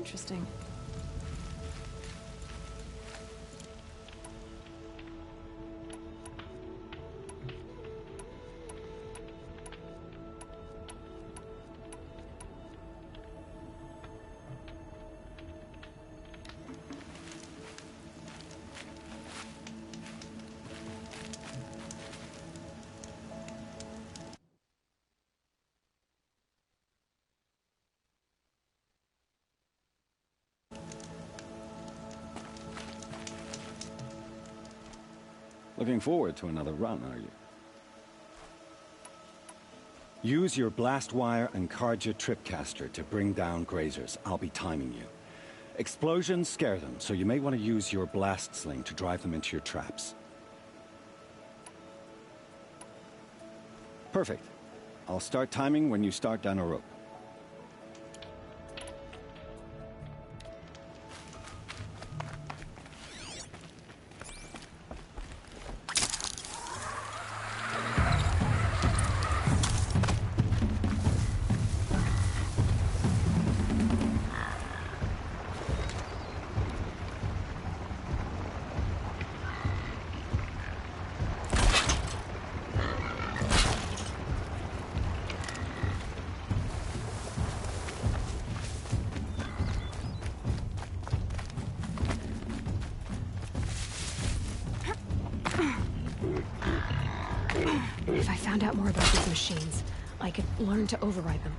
interesting. Looking forward to another run, are you? Use your blast wire and Carja tripcaster to bring down grazers. I'll be timing you. Explosions scare them, so you may want to use your blast sling to drive them into your traps. Perfect. I'll start timing when you start down a rope. If I found out more about these machines, I could learn to override them.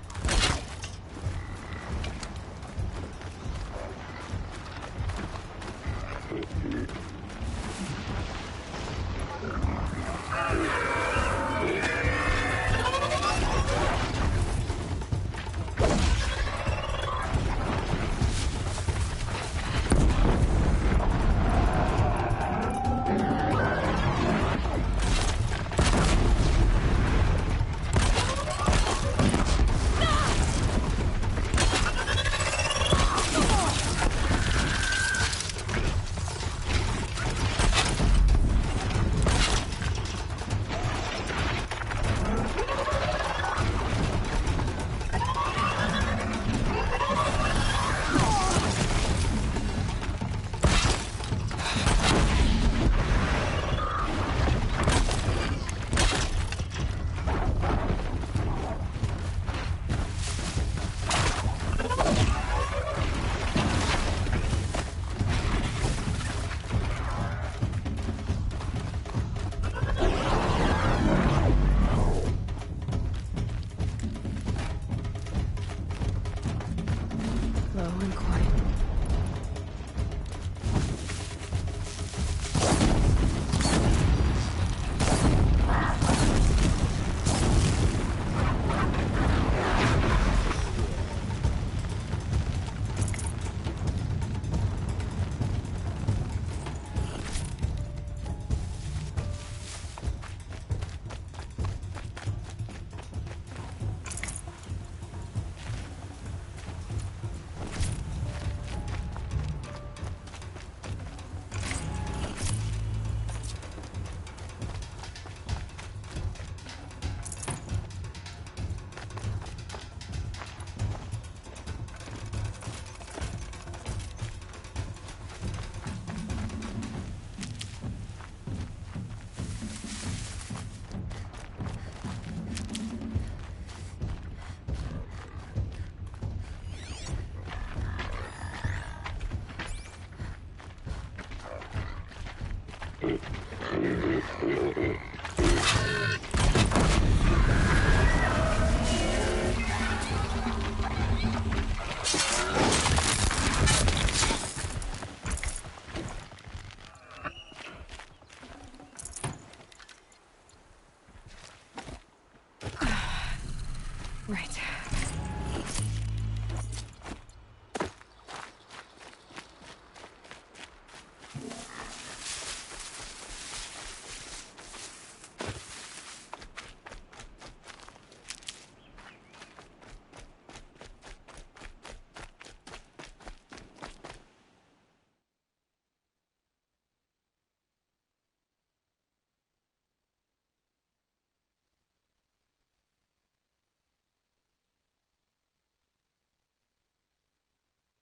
Right.